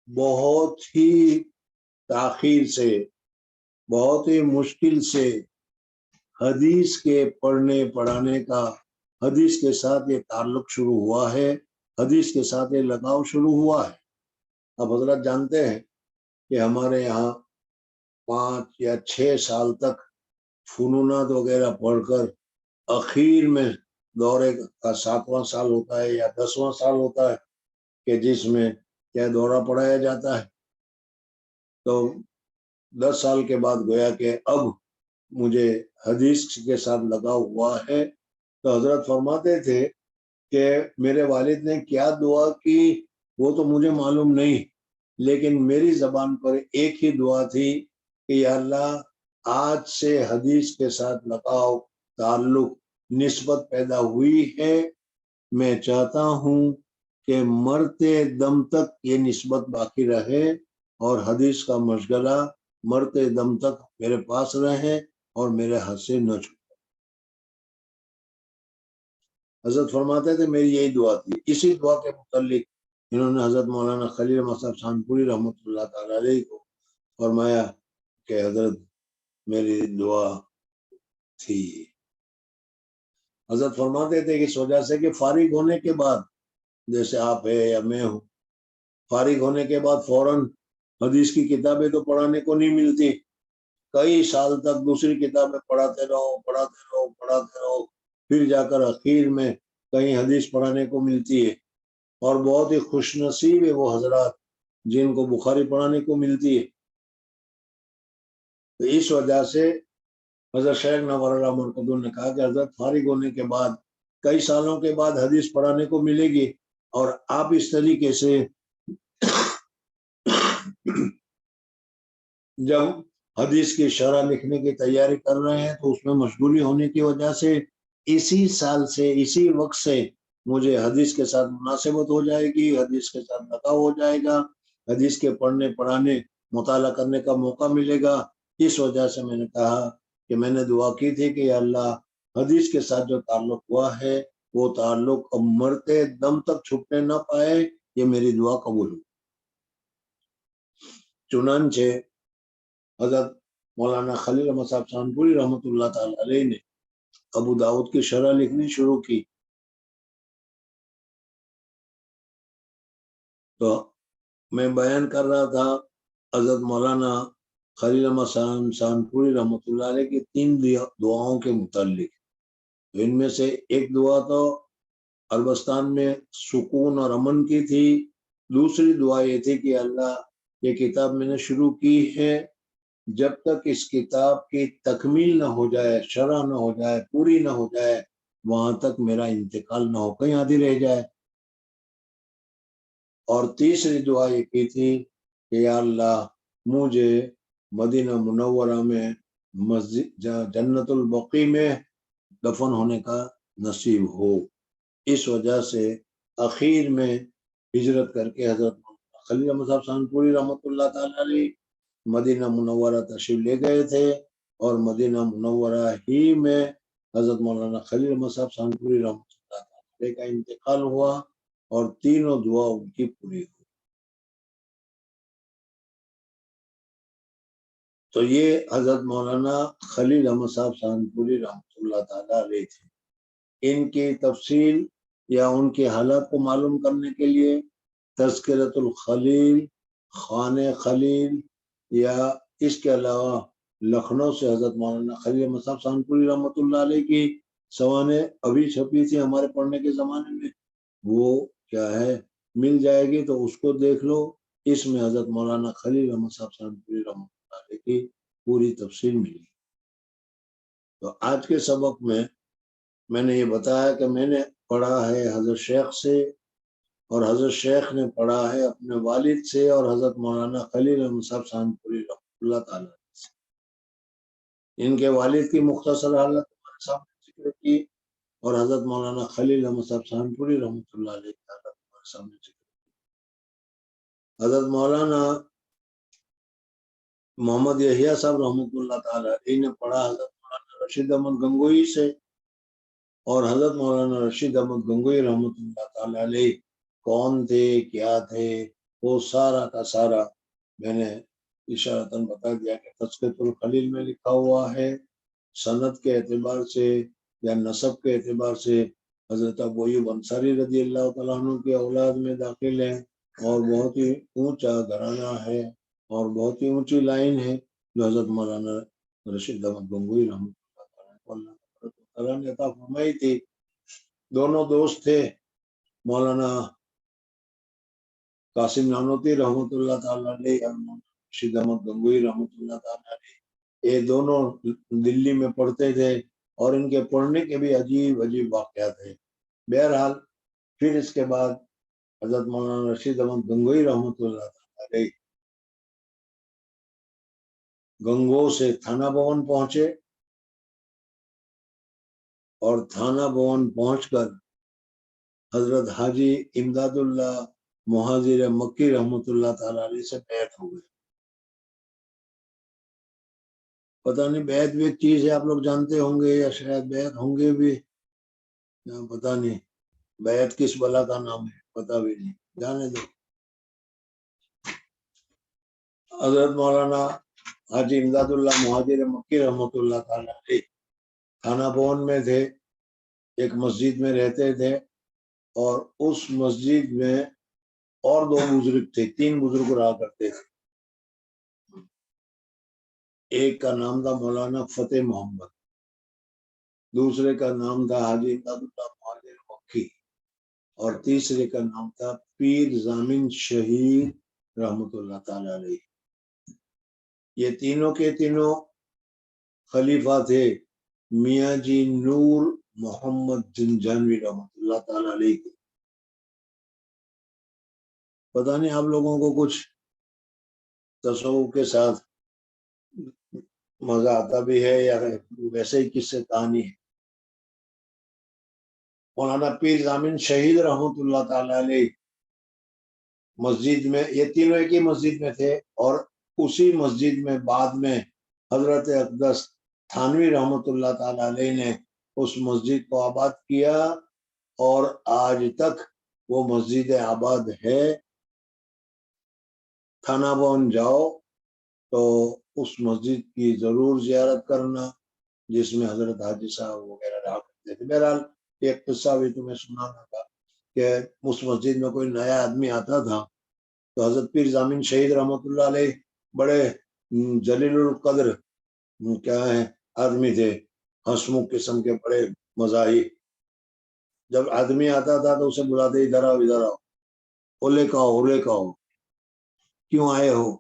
بہت ہی تاخیر سے، بہت ہی مشکل سے حدیث کے پڑھنے پڑھانے کا، حدیث کے ساتھ یہ تعلق شروع ہوا ہے، حدیث کے ساتھ یہ لگاؤ شروع ہوا ہے. اب حضرت جانتے ہیں کہ ہمارے یہاں 5 یا 6 سال تک فنونات وغیرہ پڑھ کر اخیر میں دورے کا 7واں سال ہوتا ہے یا 10واں سال ہوتا ہے کہ جس میں کیا دورہ پڑھایا جاتا ہے. تو 10 سال کے بعد گویا کہ اب مجھے حدیث کے ساتھ لگا ہوا ہے. تو حضرت فرماتے تھے کہ میرے والد نے کیا دعا کی وہ تو مجھے معلوم نہیں، لیکن میری زبان پر ایک ہی دعا تھی کہ یا اللہ آج سے حدیث کے ساتھ لگاؤ، تعلق، نسبت پیدا ہوئی ہے. میں چاہتا ہوں کہ مرتے دم تک یہ نسبت باقی رہے اور حدیث کا مشغلہ مرتے دم تک میرے پاس رہے اور میرے ہاتھ سے نہ چھوٹے. حضرت فرماتے تھے میری یہی دعا تھی. اسی دعا کے متعلق انہوں نے حضرت مولانا خلیل احمد صاحب سانپوری رحمۃ اللہ تعالی علیہ کو فرمایا کہ حضرت میری دعا تھی. حضرت فرماتے تھے کہ اس وجہ سے کہ فارغ ہونے کے بعد، جیسے آپ ہے یا میں ہوں، فارغ ہونے کے بعد فوراً حدیث کی کتابیں تو پڑھانے کو نہیں ملتی. کئی سال تک دوسری کتابیں پڑھاتے رہو، پھر جا کر اخیر میں کہیں حدیث پڑھانے کو ملتی ہے. اور بہت ہی خوش نصیب ہے وہ حضرات جن کو بخاری پڑھانے کو ملتی ہے. تو اس وجہ سے حضرت شیخ نور اللہ مرکزو نے کہا کہ حضرت فارغ ہونے کے بعد کئی سالوں کے بعد حدیث پڑھانے کو ملے گی، اور آپ اس طریقے سے جب حدیث کی شرح لکھنے کی تیاری کر رہے ہیں تو اس میں مشغولی ہونے کی وجہ سے اسی سال سے، اسی وقت سے مجھے حدیث کے ساتھ مناسبت ہو جائے گی، حدیث کے ساتھ لگاؤ ہو جائے گا، حدیث کے پڑھنے پڑھانے مطالعہ کرنے کا موقع ملے گا. اس وجہ سے میں نے کہا کہ میں نے دعا کی تھی کہ یا اللہ حدیث کے ساتھ جو تعلق ہوا ہے وہ تعلق اب مرتے دم تک چھپنے نہ پائے. یہ میری دعا قبول ہو. چنانچہ حضرت مولانا خلیل احمد صاحب سانپوری رحمۃ اللہ تعالی علیہ نے ابو داؤد کی شرح لکھنی شروع کی. تو میں بیان کر رہا تھا حضرت مولانا خلیل احمد سانپوری رحمۃ اللہ علیہ کی 3 دعاؤں کے متعلق. ان میں سے ایک دعا تو عربستان میں سکون اور امن کی تھی. دوسری دعا یہ تھی کہ اللہ یہ کتاب میں نے شروع کی ہے، جب تک اس کتاب کی تکمیل نہ ہو جائے، شرح نہ ہو جائے، پوری نہ ہو جائے، وہاں تک میرا انتقال نہ ہو، کہیں آدھی رہ جائے. اور تیسری دعا یہ کی تھی کہ یا اللہ مجھے مدینہ منورہ میں مسجد جنت البقیع میں دفن ہونے کا نصیب ہو. اس وجہ سے اخیر میں ہجرت کر کے حضرت خلیل احمد صاحب سانپوری رحمۃ اللہ تعالی علیہ مدینہ منورہ تشریف لے گئے تھے، اور مدینہ منورہ ہی میں حضرت مولانا خلیل احمد صاحب سانپوری رحمۃ اللہ تعالی علیہ کا انتقال ہوا، اور تینوں دعا ان کی پوری ہوئی. تو یہ حضرت مولانا خلیل احمد صاحب سانپوری رحمۃ اللہ تعالی علیہ تھے. ان کی تفصیل یا ان کے حالات کو معلوم کرنے کے لیے تذکرۃ الخلیل، خان خلیل، یا اس کے علاوہ لکھنؤ سے حضرت مولانا خلیل احمد صاحب سانپوری رحمۃ اللہ علیہ کی سوانح ابھی چھپی تھی ہمارے پڑھنے کے زمانے میں، وہ کیا ہے مل جائے گی تو اس کو دیکھ لو. اس میں حضرت مولانا خلیل احمد صاحب سانپوری رحمۃ اللہ علیہ کی پوری تفصیل ملی. تو آج کے سبق میں نے یہ بتایا کہ میں نے پڑھا ہے حضرت شیخ سے، اور حضرت شیخ نے پڑھا ہے اپنے والد سے، اور حضرت مولانا خلیل احمد صاحب سانپوری رحمۃ اللہ تعالی سے. ان کے والد کی مختصر حالت ہمارے سامنے ذکر کی، اور حضرت مولانا خلیل احمد صاحب سانپوری رحمۃ اللہ علیہ کی حالت ہمارے سامنے ذکر کی. حضرت مولانا محمد یحییٰ صاحب رحمۃ اللہ تعالی علیہ نے پڑھا حضرت مولانا رشید احمد گنگوئی سے، اور حضرت مولانا رشید احمد گنگوئی رحمۃ اللہ تعالی علیہ کون تھے، کیا تھے، وہ سارا کا سارا میں نے اشارتاً بتا دیا کہ تذکرۃ الخلیل میں لکھا ہوا ہے. سند کے اعتبار سے یا نسب کے اعتبار سے حضرت ابو ایوب انصاری رضی اللہ تعالیٰ عنہ کی اولاد میں داخل ہیں، اور بہت ہی اونچا گھرانہ ہے اور بہت ہی اونچی لائن ہے جو حضرت مولانا رشید احمد گنگوئی رحمۃ اللہ تعالیٰ نے عطا فرمائی تھی. دونوں دوست تھے، مولانا قاسم نانوتی رحمۃ اللہ تعالیٰ علیہ اور رشید احمد گنگوئی رحمۃ اللہ تعالیٰ علیہ. یہ دونوں دلی میں پڑھتے تھے، اور ان کے پڑھنے کے بھی عجیب عجیب واقعات ہیں. بہرحال پھر اس کے بعد حضرت مولانا رشید احمد گنگوئی رحمۃ اللہ تعالیٰ علیہ گنگو سے تھانہ بھون پہنچے، اور تھانہ بھون پہنچ کر حضرت حاجی امداد اللہ مہاجر مکی رحمۃ اللہ تعالی علیہ سے بیعت ہو گئے. پتہ نہیں بیعت بھی ایک چیز ہے، آپ لوگ جانتے ہوں گے یا شاید بیعت ہوں گے بھی، پتہ نہیں بیعت کس بلا کا نام ہے، پتہ بھی نہیں، جانے دو. حضرت مولانا حاجی امداد اللہ مہاجر مکی رحمۃ اللہ تعالی علیہ تھانہ بھون میں تھے، ایک مسجد میں رہتے تھے، اور اس مسجد میں اور 2 بزرگ تھے، 3 بزرگ رہا کرتے تھے. ایک کا نام تھا مولانا فتح محمد، دوسرے کا نام تھا حاجی امداد اللہ مہاجر مکی، اور تیسرے کا نام تھا پیر ضامن شہید رحمۃ اللہ تعالی علیہ. یہ تینوں کے تینوں خلیفہ تھے میاں جی نور محمد جنجانوی رحمۃ اللہ تعالی علیہ کے. پتہ نہیں آپ لوگوں کو کچھ تصوف کے ساتھ مزہ آتا بھی ہے یا ویسے ہی قصے کہانی ہے. مولانا پیر ضامن شہید رحمۃ اللہ تعالی علیہ مسجد میں، یہ تینوں ایک ہی مسجد میں تھے، اور اسی مسجد میں بعد میں حضرت اقدس تھانوی رحمۃ اللہ تعالی علیہ نے اس مسجد کو آباد کیا اور آج تک وہ مسجد آباد ہے. تھانہ بون جاؤ تو اس مسجد کی ضرور زیارت کرنا جس میں حضرت حاجی صاحب وغیرہ رہا کرتے تھے. بہرحال ایک قصہ بھی تمہیں سنانا تھا کہ اس مسجد میں کوئی نیا آدمی آتا تھا تو حضرت پیر ضامن شہید رحمۃ اللہ علیہ بڑے جلیل القدر کیا ہے آدمی تھے، ہنسمکھ قسم کے بڑے مزاحی. جب آدمی آتا تھا تو اسے بلاتے ادھر آؤ ادھر آؤ، اولے کا اولے کا ہو، کیوں آئے ہو؟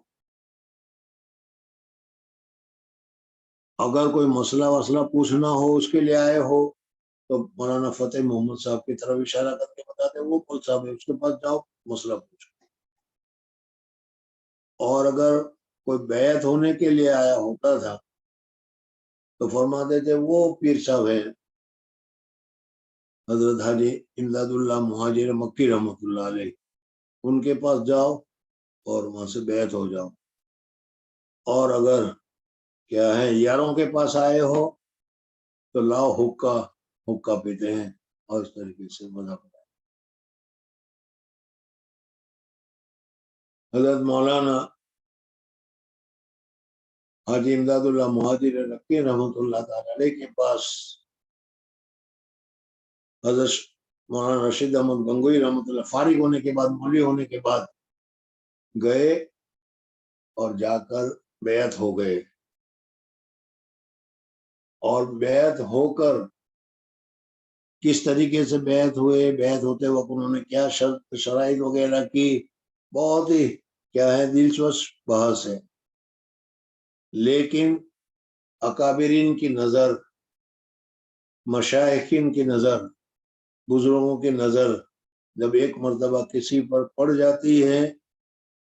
اگر کوئی مسئلہ وسلہ پوچھنا ہو اس کے لیے آئے ہو تو مولانا فتح محمد صاحب کی طرف اشارہ کر کے بتاتے وہ کون صاحب ہے، اس کے پاس جاؤ مسئلہ پوچھو. اور اگر کوئی بیعت ہونے کے لیے آیا ہوتا تھا تو فرماتے تھے وہ پیر صاحب ہیں حضرت حاجی امداد اللہ مہاجر مکی رحمۃ اللہ علیہ، ان کے پاس جاؤ اور وہاں سے بیعت ہو جاؤ. اور اگر کیا ہے یاروں کے پاس آئے ہو تو لاؤ حکا پیتے ہیں اور اس طریقے سے مذہب. حضرت مولانا حاجی امداد اللہ مہاجر مکی رحمۃ اللہ تعالی علیہ کے پاس حضرت مولانا رشید احمد گنگوئی رحمۃ اللہ فارغ ہونے کے بعد مولوی ہونے کے بعد گئے اور جا کر بیعت ہو گئے. اور بیعت ہو کر کس طریقے سے بیعت ہوئے، بیعت ہوتے وقت انہوں نے کیا شرط شرائط وغیرہ کی، بہت ہی کیا ہے دلچسپ بحث ہے. لیکن اکابرین کی نظر، مشائخین کی نظر، بزرگوں کی نظر جب ایک مرتبہ کسی پر پڑ جاتی ہے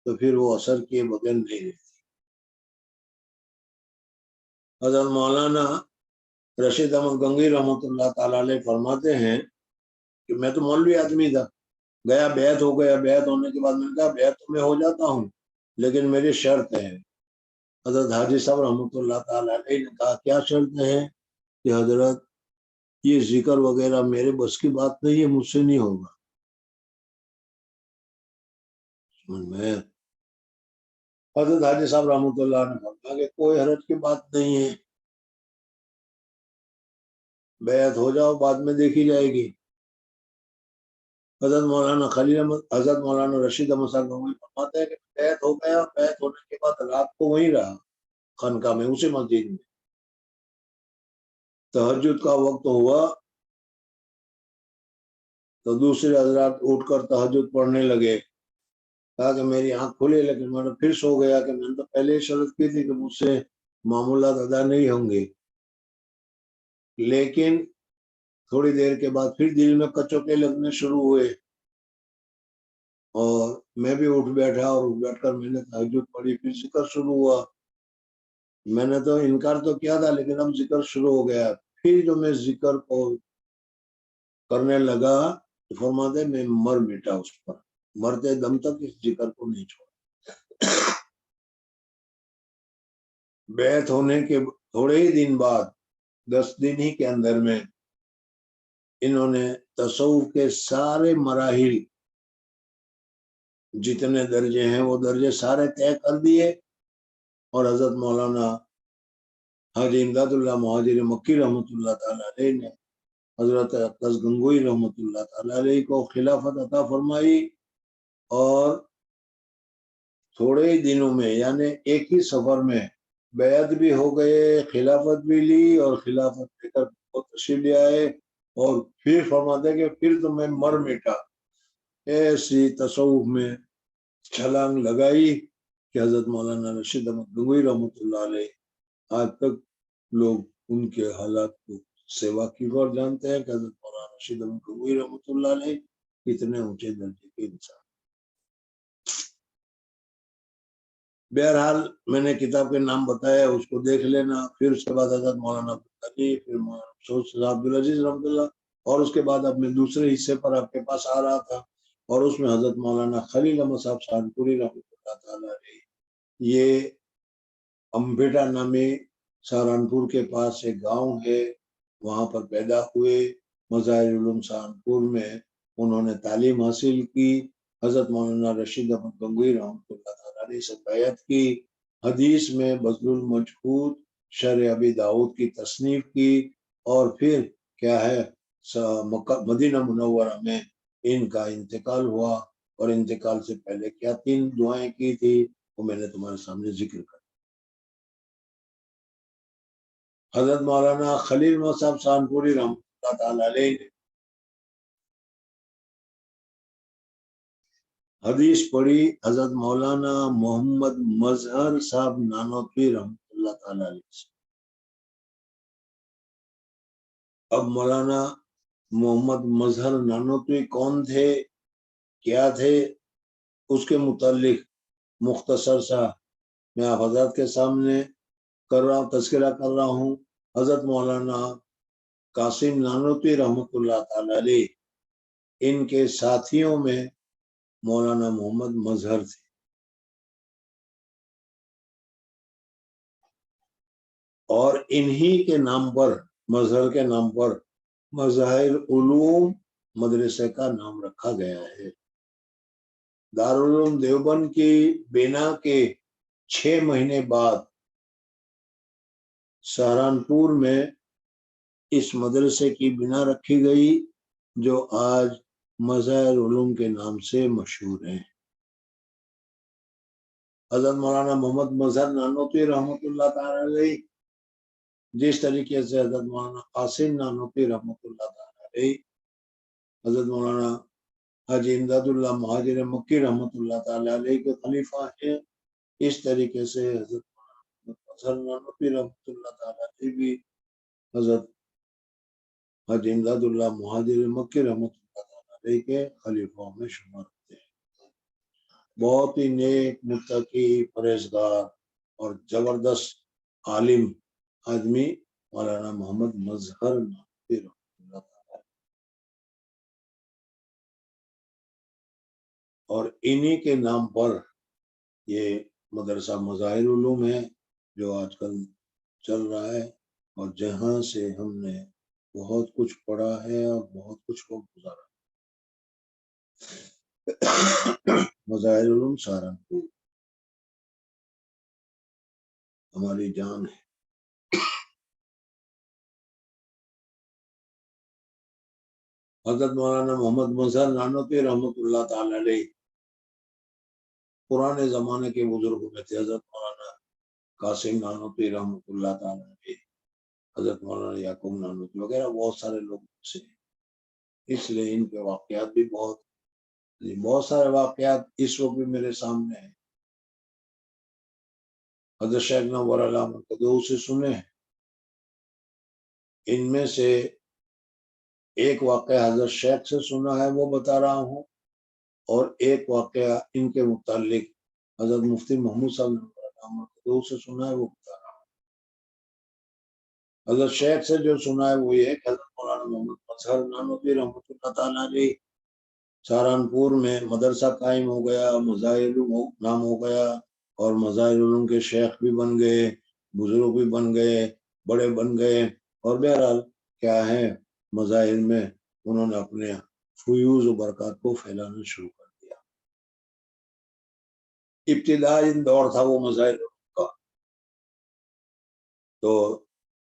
تو پھر وہ اثر کیے بغیر نہیں رہتی. حضرت مولانا رشید احمد گنگوئی رحمۃ اللہ تعالی علیہ فرماتے ہیں کہ میں تو مولوی آدمی تھا، گیا بیعت ہو گیا، بیعت ہونے کے بعد میں نے کہا بیعت تو میں ہو جاتا ہوں لیکن میری شرط ہے. حضرت حاجی صاحب رحمۃ اللہ تعالی علیہ نے کہا کیا شرط ہے؟ کہ حضرت یہ ذکر وغیرہ میرے بس کی بات نہیں ہے، مجھ سے نہیں ہوگا. میں حضرت حاجی صاحب رحمۃ اللہ نے کہا کہ کوئی حرج کی بات نہیں ہے، بیعت ہو جاؤ بعد میں دیکھی جائے گی. حضرت مولانا خلیل احمد، حضرت مولانا رشید احمد صاحب گنگوئی فرماتے ہیں کہ بیعت ہو گیا، بیعت ہونے کے بعد رات کو وہیں رہا خانقاہ میں، اسی مسجد میں. تہجد کا وقت ہوا تو دوسرے حضرات اٹھ کر تہجد پڑھنے لگے. کہا کہ میری آنکھ کھلی لیکن میں نے پھر سو گیا کہ میں نے تو پہلے ہی شرط کی تھی کہ مجھ سے معمولات ادا نہیں ہوں گے. لیکن تھوڑی دیر کے بعد پھر دل میں کچوکے لگنے شروع ہوئے اور میں بھی اٹھ بیٹھا اور اٹھ بیٹھ کر میں نے تہجد پڑھی، پھر ذکر شروع ہوا. میں نے تو انکار تو کیا تھا لیکن اب ذکر شروع ہو گیا. پھر جو میں ذکر کو کرنے لگا تو فرماتے میں مر مٹا اس پر، مرتے دم تک اس ذکر کو نہیں چھوڑا. بیعت ہونے کے تھوڑے ہی دن بعد 10 دن ہی کے اندر میں انہوں نے تصوف کے سارے مراحل جتنے درجے ہیں وہ درجے سارے طے کر دیے اور حضرت مولانا حاجی امداد اللہ مہاجر مکی رحمۃ اللہ تعالی علیہ نے حضرت اقدس گنگوئی رحمۃ اللہ تعالی علیہ کو خلافت عطا فرمائی. اور تھوڑے ہی دنوں میں یعنی ایک ہی سفر میں بیعت بھی ہو گئے، خلافت بھی لی اور خلافت لے کر تشریف لے آئے. اور پھر فرماتے کہ پھر تو میں مر مٹا، ایسی تصوف میں چھلانگ لگائی کہ حضرت مولانا رشید احمد گنگوئی رحمۃ اللہ علیہ آج تک لوگ ان کے حالات کو سے واقف اور جانتے ہیں کہ حضرت مولانا رشید احمد گنگوئی رحمۃ اللہ علیہ کتنے اونچے درجے کے انسان. بہرحال میں نے کتاب کے نام بتایا، اس کو دیکھ لینا. پھر اس کے بعد حضرت مولانا عبدالعزیز، پھر مولانا عبدالعزیز رحمۃ اللہ، اور اس کے بعد اب میں دوسرے حصے پر آپ کے پاس آ رہا تھا اور اس میں حضرت مولانا خلیل احمد صاحب سہارنپوری رحمۃ اللہ تعالی علیہ یہ امبیٹا نامی سہارنپور کے پاس ایک گاؤں ہے، وہاں پر پیدا ہوئے۔ مظاہر علوم سہارنپور میں انہوں نے تعلیم حاصل کی، حضرت مولانا رشید احمد گنگوئی رحمۃ اللہ تعالیٰ علیہ سے بیعت کی، حدیث میں بذل المجہود شرح ابی داؤد کی تصنیف کی، اور پھر کیا ہے مدینہ منورہ میں ان کا انتقال ہوا، اور انتقال سے پہلے کیا 3 دعائیں کی تھی وہ میں نے تمہارے سامنے ذکر کر۔ حضرت مولانا خلیل صاحب سہارنپوری رحمۃ اللہ تعالیٰ علیہ نے حدیث پڑھی حضرت مولانا محمد مظہر صاحب نانوتوی رحمۃ اللہ تعالیٰ علیہ سے۔ اب مولانا محمد مظہر نانوتوی کون تھے، کیا تھے، اس کے متعلق مختصر سا میں آپ حضرات کے سامنے تذکرہ کر رہا ہوں۔ حضرت مولانا قاسم نانوتوی رحمۃ اللہ تعالیٰ علیہ، ان کے ساتھیوں میں مولانا محمد مظہر تھے، اور انہی کے نام پر، مظہر کے نام پر مظاہر علوم مدرسے کا نام رکھا گیا ہے۔ دارالعلوم دیوبند کی بنا کے 6 مہینے بعد سہارنپور میں اس مدرسے کی بنا رکھی گئی، جو آج مظاہر علوم کے نام سے مشہور ہیں۔ حضرت مولانا محمد مظہر نانوتوی رحمۃ اللہ تعالیٰ علیہ، جس طریقے سے حضرت مولانا قاسم نانوتوی رحمۃ اللہ تعالیٰ علیہ حضرت مولانا حاجی امداد اللہ مہاجر مکی رحمۃ اللہ تعالیٰ علیہ کے خلیفہ ہیں، اس طریقے سے حضرت مولانا مظہر نانوتوی رحمۃ اللہ تعالیٰ علیہ بھی حضرت حاجی امداد اللہ مہاجر مکی رحمۃ اللہ تعالیٰ علیہ کے خلیفوں میں شمار ہوتے ہیں۔ بہت ہی نیک، متقی، پرہیزگار اور زبردست عالم آدمی مولانا محمد مظہر نانوتوی رحمۃ اللہ تعالیٰ، اور انہی کے نام پر یہ مدرسہ مظاہر علوم ہے جو آج کل چل رہا ہے، اور جہاں سے ہم نے بہت کچھ پڑھا ہے اور بہت کچھ کو گزارا۔ مظاہر علوم سہارنپور ہماری جان ہے۔ حضرت مولانا محمد مظہر نانوتوی رحمۃ اللہ تعالیٰ علیہ پرانے زمانے کے بزرگوں میں تھے۔ حضرت مولانا قاسم نانوتوی رحمۃ اللہ تعالیٰ علیہ، حضرت مولانا یعقوب نانوتوی وغیرہ بہت سارے لوگ سے، اس لیے ان کے واقعات بھی بہت سارے واقعات اس وقت بھی میرے سامنے ہیں۔ حضرت شیخ نور علامہ قدوہ سے سنے ہیں، ان میں سے ایک واقعہ حضرت شیخ سے سنا ہے وہ بتا رہا ہوں، اور ایک واقعہ ان کے متعلق حضرت مفتی محمود صاحب نور علامہ قدوہ سے سنا ہے وہ بتا رہا ہوں۔ حضرت شیخ سے جو سنا ہے وہ یہ ہے کہ حضرت مولانا محمد مظہر نانوتوی رحمۃ اللہ تعالیٰ علیہ سہارنپور میں مدرسہ قائم ہو گیا، مظاہر علوم نام ہو گیا، اور مظاہر علوم کے شیخ بھی بن گئے، بزرگ بھی بن گئے، بڑے بن گئے، اور بہرحال کیا ہے مظاہر میں انہوں نے اپنے فیوز و برکات کو پھیلانا شروع کر دیا۔ ابتدائی دور تھا وہ مظاہر کا، تو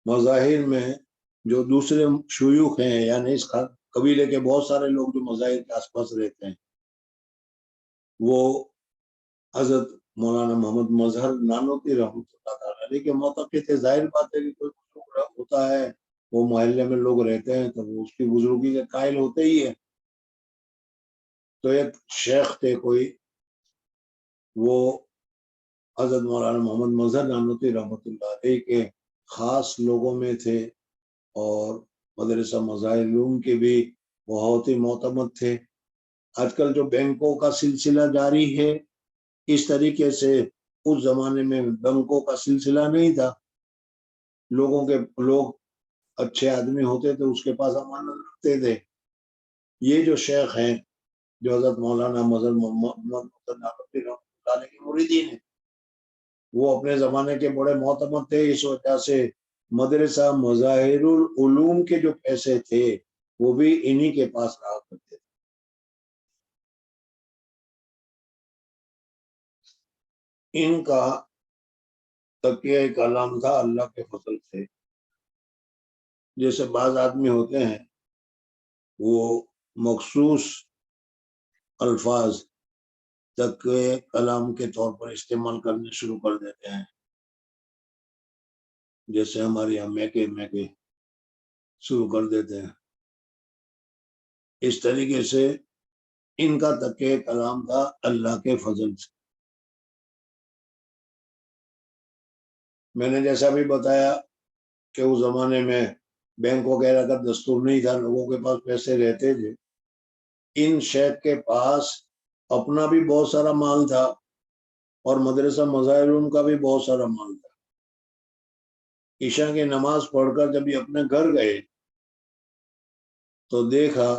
مظاہر میں جو دوسرے شیوخ ہیں، یعنی اس قبیلے کے بہت سارے لوگ جو مظاہر کے آس پاس رہتے ہیں، وہ حضرت مولانا محمد مظہر نانوتوی رحمۃ اللہ تعالیٰ علیہ کے معتقد تھے۔ ظاہر بات ہے کہ کوئی بزرگ ہوتا ہے، وہ محلے میں لوگ رہتے ہیں تو وہ اس کی بزرگی کے قائل ہوتے ہی ہے۔ تو ایک شیخ تھے کوئی، وہ حضرت مولانا محمد مظہر نانوتوی رحمۃ اللہ علیہ کے خاص لوگوں میں تھے، اور مدرسہ مظاہر علوم کے بھی بہت ہی معتمد تھے۔ آج کل جو بینکوں کا سلسلہ جاری ہے، اس طریقے سے اس زمانے میں بینکوں کا سلسلہ نہیں تھا۔ لوگ اچھے آدمی ہوتے تھے، اس کے پاس امانت رکھتے تھے۔ یہ جو شیخ ہیں جو حضرت مولانا مظہر نانوتوی رحمۃ اللہ علیہ کے مریدین ہیں، وہ اپنے زمانے کے بڑے معتمد تھے، اس وجہ سے مدرسہ مظاہر العلوم کے جو پیسے تھے وہ بھی انہی کے پاس رہا کرتے تھے۔ ان کا تکیہ کلام تھا اللہ کے فضل سے۔ جیسے بعض آدمی ہوتے ہیں وہ مخصوص الفاظ تکیہ کلام کے طور پر استعمال کرنے شروع کر دیتے ہیں، جیسے ہمارے یہاں میکے شروع کر دیتے ہیں۔ اس طریقے سے ان کا تکیہ کلام تھا اللہ کے فضل سے۔ میں نے جیسا بھی بتایا کہ اس زمانے میں بینک وغیرہ کا دستور نہیں تھا، لوگوں کے پاس پیسے رہتے تھے۔ ان شیخ کے پاس اپنا بھی بہت سارا مال تھا اور مدرسہ مظاہر العلوم کا بھی بہت سارا مال تھا۔ عشاء کی نماز پڑھ کر جب یہ اپنے گھر گئے تو دیکھا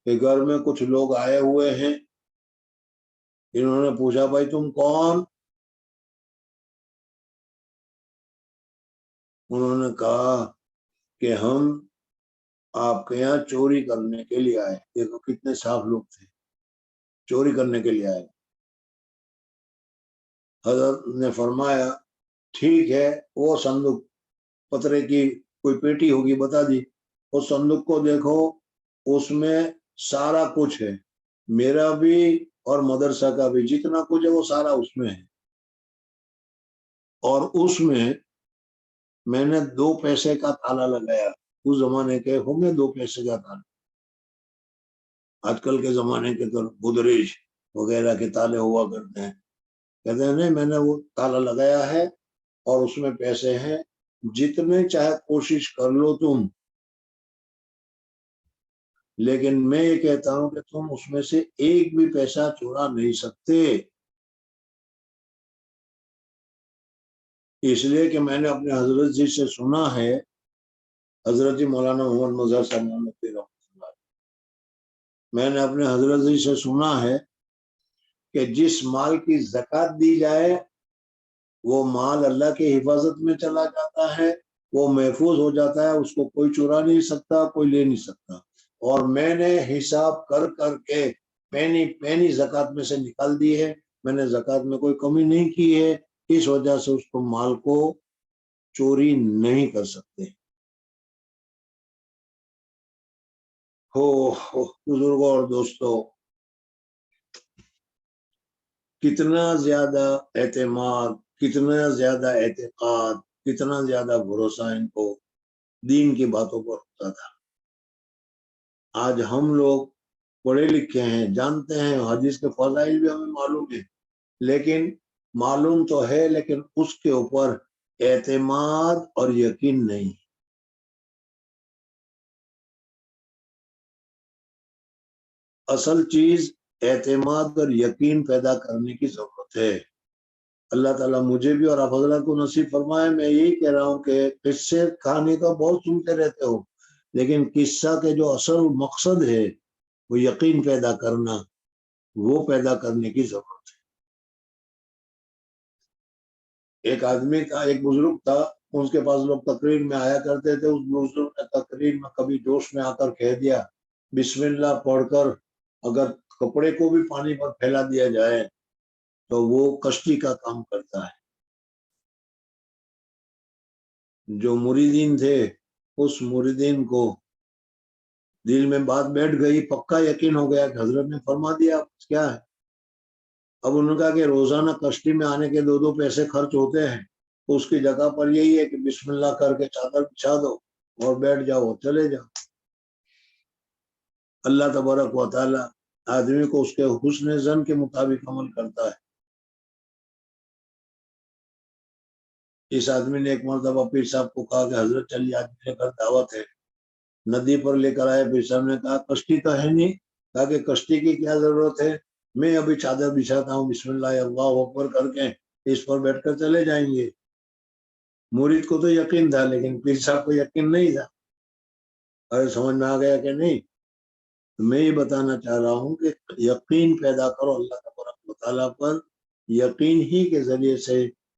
کہ گھر میں کچھ لوگ آئے ہوئے ہیں۔ انہوں نے پوچھا بھائی تم کون؟ انہوں نے کہا کہ ہم آپ کے یہاں چوری کرنے کے لیے آئے۔ دیکھو کتنے صاف لوگ تھے، چوری کرنے کے لیے آئے۔ حضرت نے فرمایا ٹھیک ہے، وہ صندوق پترے کی کوئی پیٹی ہوگی بتا دی، اس صندوق کو دیکھو، اس میں سارا کچھ ہے، میرا بھی اور مدرسہ کا بھی جتنا کچھ ہے وہ سارا اس میں ہے، اور اس میں نے 2 پیسے کا تالا لگایا۔ اس زمانے کے ہوں گے 2 پیسے کا تالا، آج کل کے زمانے کے تو گودریج وغیرہ کے تالے ہوا کرتے ہیں۔ کہتے ہیں نہیں، میں نے وہ تالا لگایا ہے اور اس میں پیسے ہیں، جتنے چاہے کوشش کر لو تم، لیکن میں یہ کہتا ہوں کہ تم اس میں سے ایک بھی پیسہ چورا نہیں سکتے، اس لیے کہ میں نے اپنے حضرت جی سے سنا ہے، حضرت جی مولانا محمد مظہر صاحب رحمۃ اللہ، میں نے اپنے حضرت جی سے سنا ہے کہ جس مال کی زکوٰۃ دی جائے وہ مال اللہ کی حفاظت میں چلا جاتا ہے، وہ محفوظ ہو جاتا ہے، اس کو کوئی چورا نہیں سکتا، کوئی لے نہیں سکتا۔ اور میں نے حساب کر کر کے پینی پینی زکوٰۃ میں سے نکال دی ہے، میں نے زکوٰۃ میں کوئی کمی نہیں کی ہے، اس وجہ سے اس کو مال کو چوری نہیں کر سکتے۔ بزرگوں اور دوستوں، کتنا زیادہ اعتماد، کتنا زیادہ اعتقاد، کتنا زیادہ بھروسہ ان کو دین کی باتوں پر ہوتا تھا۔ آج ہم لوگ پڑھے لکھے ہیں، جانتے ہیں، حدیث کے فضائل بھی ہمیں معلوم ہے، لیکن معلوم تو ہے لیکن اس کے اوپر اعتماد اور یقین نہیں۔ اصل چیز اعتماد اور یقین پیدا کرنے کی ضرورت ہے۔ اللہ تعالیٰ مجھے بھی اور آپ حضرات کو نصیب فرمائے۔ میں یہی کہہ رہا ہوں کہ قصے کہانی تو بہت سنتے رہتے ہو، لیکن قصہ کے جو اصل مقصد ہے وہ یقین پیدا کرنا، وہ پیدا کرنے کی ضرورت ہے۔ ایک آدمی تھا، ایک بزرگ تھا، اس کے پاس لوگ تقریر میں آیا کرتے تھے۔ اس بزرگ نے تقریر میں کبھی جوش میں آ کر کہہ دیا بسم اللہ پڑھ کر اگر کپڑے کو بھی پانی پر پھیلا دیا جائے تو وہ کشتی کا کام کرتا ہے۔ جو مریدین تھے اس مریدین کو دل میں بات بیٹھ گئی، پکا یقین ہو گیا کہ حضرت نے فرما دیا کیا ہے۔ اب انہوں نے کہا کہ روزانہ کشتی میں آنے کے 2 پیسے خرچ ہوتے ہیں، اس کی جگہ پر یہی ہے کہ بسم اللہ کر کے چادر بچھا دو اور بیٹھ جاؤ، چلے جاؤ۔ اللہ تبارک و تعالی آدمی کو اس کے حسن ظن کے مطابق عمل کرتا ہے۔ اس آدمی نے ایک مرتبہ پیر صاحب کو کہا کہ حضرت چلیے آج میرے گھر دعوت ہے، ندی پر لے کر آئے۔ پیر صاحب نے کہا کشتی تو ہے نہیں۔ کہا کہ کشتی کی کیا ضرورت ہے، میں ابھی چادر بچھاتا ہوں، بسم اللہ اللہ اکبر کر کے اس پر بیٹھ کر چلے جائیں گے۔ مرید کو تو یقین تھا لیکن پیر صاحب کو یقین نہیں تھا۔ اور سمجھ میں آ گیا کہ نہیں، میں یہ بتانا چاہ رہا ہوں کہ یقین پیدا کرو اللہ تبارک و تعالیٰ پر، یقین ہی کے ذریعے سے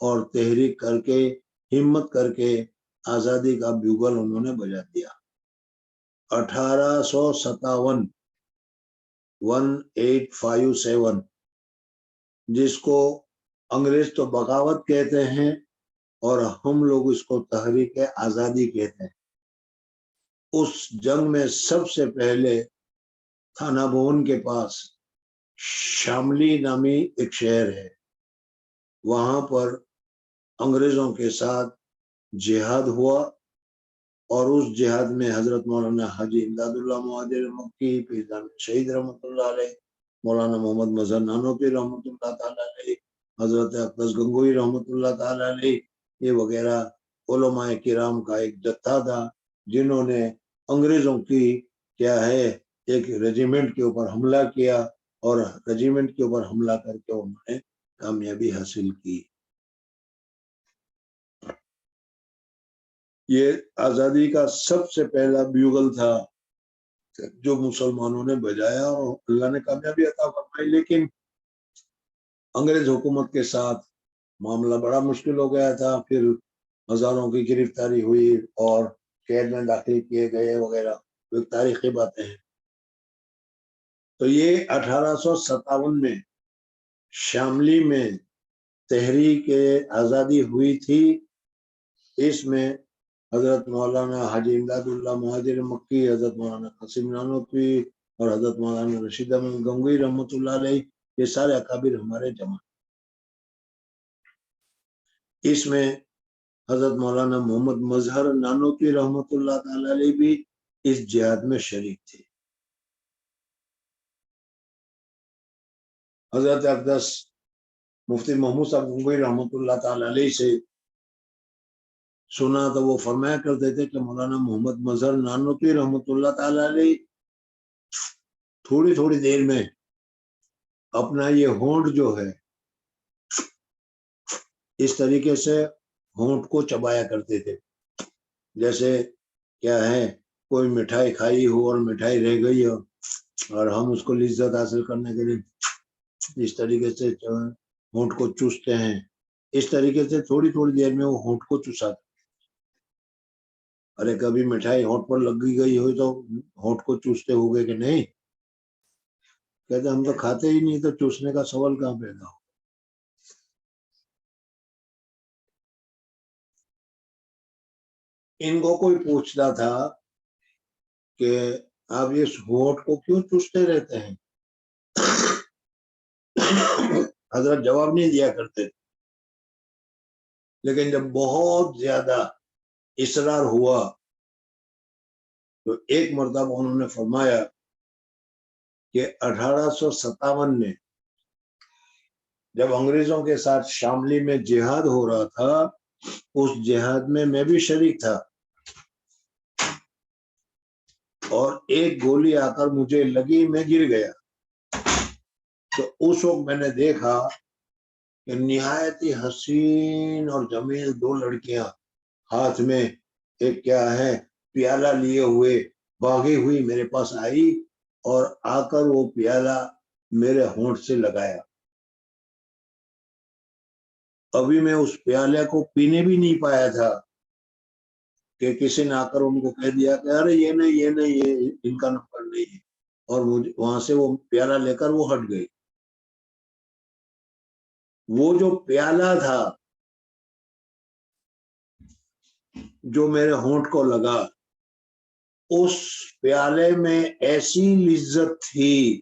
اور تحریک کر کے ہمت کر کے آزادی کا بیوگل انہوں نے بجا دیا۔ 1857 1857 جس کو انگریز تو بغاوت کہتے ہیں اور ہم لوگ اس کو تحریک آزادی کہتے ہیں۔ اس جنگ میں سب سے پہلے تھانہ بھون کے پاس شاملی نامی ایک شہر ہے، وہاں پر انگریزوں کے ساتھ جہاد ہوا، اور اس جہاد میں حضرت مولانا حاجی امداد اللہ مہاجر مکی، پیر جامع شہید رحمۃ اللہ علیہ، مولانا محمد مظہر نانوتوی رحمۃ اللہ تعالیٰ علیہ، حضرت اقدس گنگوئی رحمۃ اللہ تعالیٰ علیہ، یہ وغیرہ علماء کرام کا ایک جتھا تھا جنہوں نے انگریزوں کی کیا ہے ایک ریجیمنٹ کے اوپر حملہ کیا، اور ریجیمنٹ کے اوپر حملہ کر کے انہوں نے کامیابی حاصل کی۔ یہ آزادی کا سب سے پہلا بیوگل تھا جو مسلمانوں نے بجایا اور اللہ نے کامیابی عطا فرمائی، لیکن انگریز حکومت کے ساتھ معاملہ بڑا مشکل ہو گیا تھا، پھر ہزاروں کی گرفتاری ہوئی اور قید میں داخل کیے گئے وغیرہ، ایک تاریخی باتیں ہیں۔ تو یہ 1857 میں شاملی میں تحریک آزادی ہوئی تھی، اس میں حضرت مولانا حاجی امداد اللہ مہاجر مکی، حضرت مولانا قاسم نانوتوی اور حضرت مولانا رشید احمد گنگوئی رحمۃ اللہ علیہ، یہ سارے اکابر ہمارے جمع۔ اس میں حضرت مولانا محمد مظہر نانوتوی رحمۃ اللہ تعالی علیہ بھی اس جہاد میں شریک تھے۔ حضرت اقدس مفتی محمود صاحب گنگوئی رحمۃ اللہ تعالی علیہ سے سنا تو وہ فرمایا کرتے تھے کہ مولانا محمد مظہر نانوتوی رحمۃ اللہ تعالی علیہ تھوڑی تھوڑی دیر میں اپنا یہ ہونٹ جو ہے اس طریقے سے ہونٹ کو چبایا کرتے تھے، جیسے کیا ہے کوئی مٹھائی کھائی ہو اور مٹھائی رہ گئی ہو اور ہم اس کو لذت حاصل کرنے کے لیے اس طریقے سے ہونٹ کو چوستے ہیں، اس طریقے سے تھوڑی تھوڑی دیر میں وہ ہونٹ کو چوساتے۔ ارے کبھی مٹھائی ہونٹ پر لگی گئی ہوئی تو ہونٹ کو چوستے ہو گئے کہ نہیں؟ کہتے ہم تو کھاتے ہی نہیں، تو چوسنے کا سوال کہاں پیدا ہو۔ ان کو کوئی پوچھتا تھا کہ آپ یہ ہونٹ کو کیوں چوستے رہتے ہیں، حضرت جواب نہیں دیا کرتے، لیکن جب بہت زیادہ اصرار ہوا تو ایک مرتبہ انہوں نے فرمایا کہ 1857 میں جب انگریزوں کے ساتھ شاملی میں جہاد ہو رہا تھا، اس جہاد میں بھی شریک تھا، اور ایک گولی آ کر مجھے لگی، میں گر گیا، تو اس وقت میں نے دیکھا کہ نہایت ہی حسین اور جمیل دو لڑکیاں ہاتھ میں ایک کیا ہے پیالہ لیے ہوئے بھاگی ہوئی میرے پاس آئی، اور آ کر وہ پیالہ میرے ہونٹ سے لگایا۔ ابھی میں اس پیالے کو پینے بھی نہیں پایا تھا کہ کسی نے آ کر ان کو کہہ دیا کہ ارے یہ نہیں یہ ان کا نمبر نہیں ہے، اور وہاں سے وہ پیالہ لے کر وہ ہٹ گئی۔ وہ جو پیالہ تھا جو میرے ہونٹ کو لگا، اس پیالے میں ایسی لذت تھی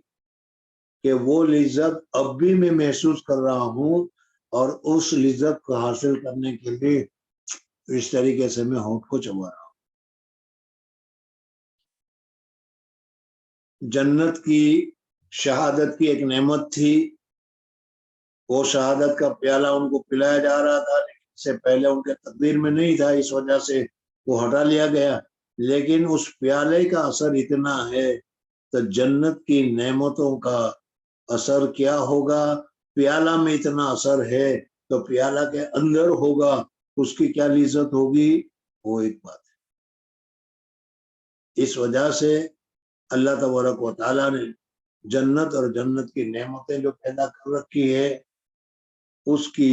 کہ وہ لذت اب بھی میں محسوس کر رہا ہوں، اور اس لذت کو حاصل کرنے کے لیے اس طریقے سے میں ہونٹ کو چبا رہا ہوں۔ جنت کی شہادت کی ایک نعمت تھی، وہ شہادت کا پیالہ ان کو پلایا جا رہا تھا، لیکن اس سے پہلے ان کے تقدیر میں نہیں تھا، اس وجہ سے وہ ہٹا لیا گیا۔ لیکن اس پیالے کا اثر اتنا ہے تو جنت کی نعمتوں کا اثر کیا ہوگا، پیالہ میں اتنا اثر ہے تو پیالہ کے اندر ہوگا، اس کی کیا لذت ہوگی، وہ ایک بات ہے۔ اس وجہ سے اللہ تبارک و تعالیٰ نے جنت اور جنت کی نعمتیں جو پیدا کر رکھی ہے، اس کی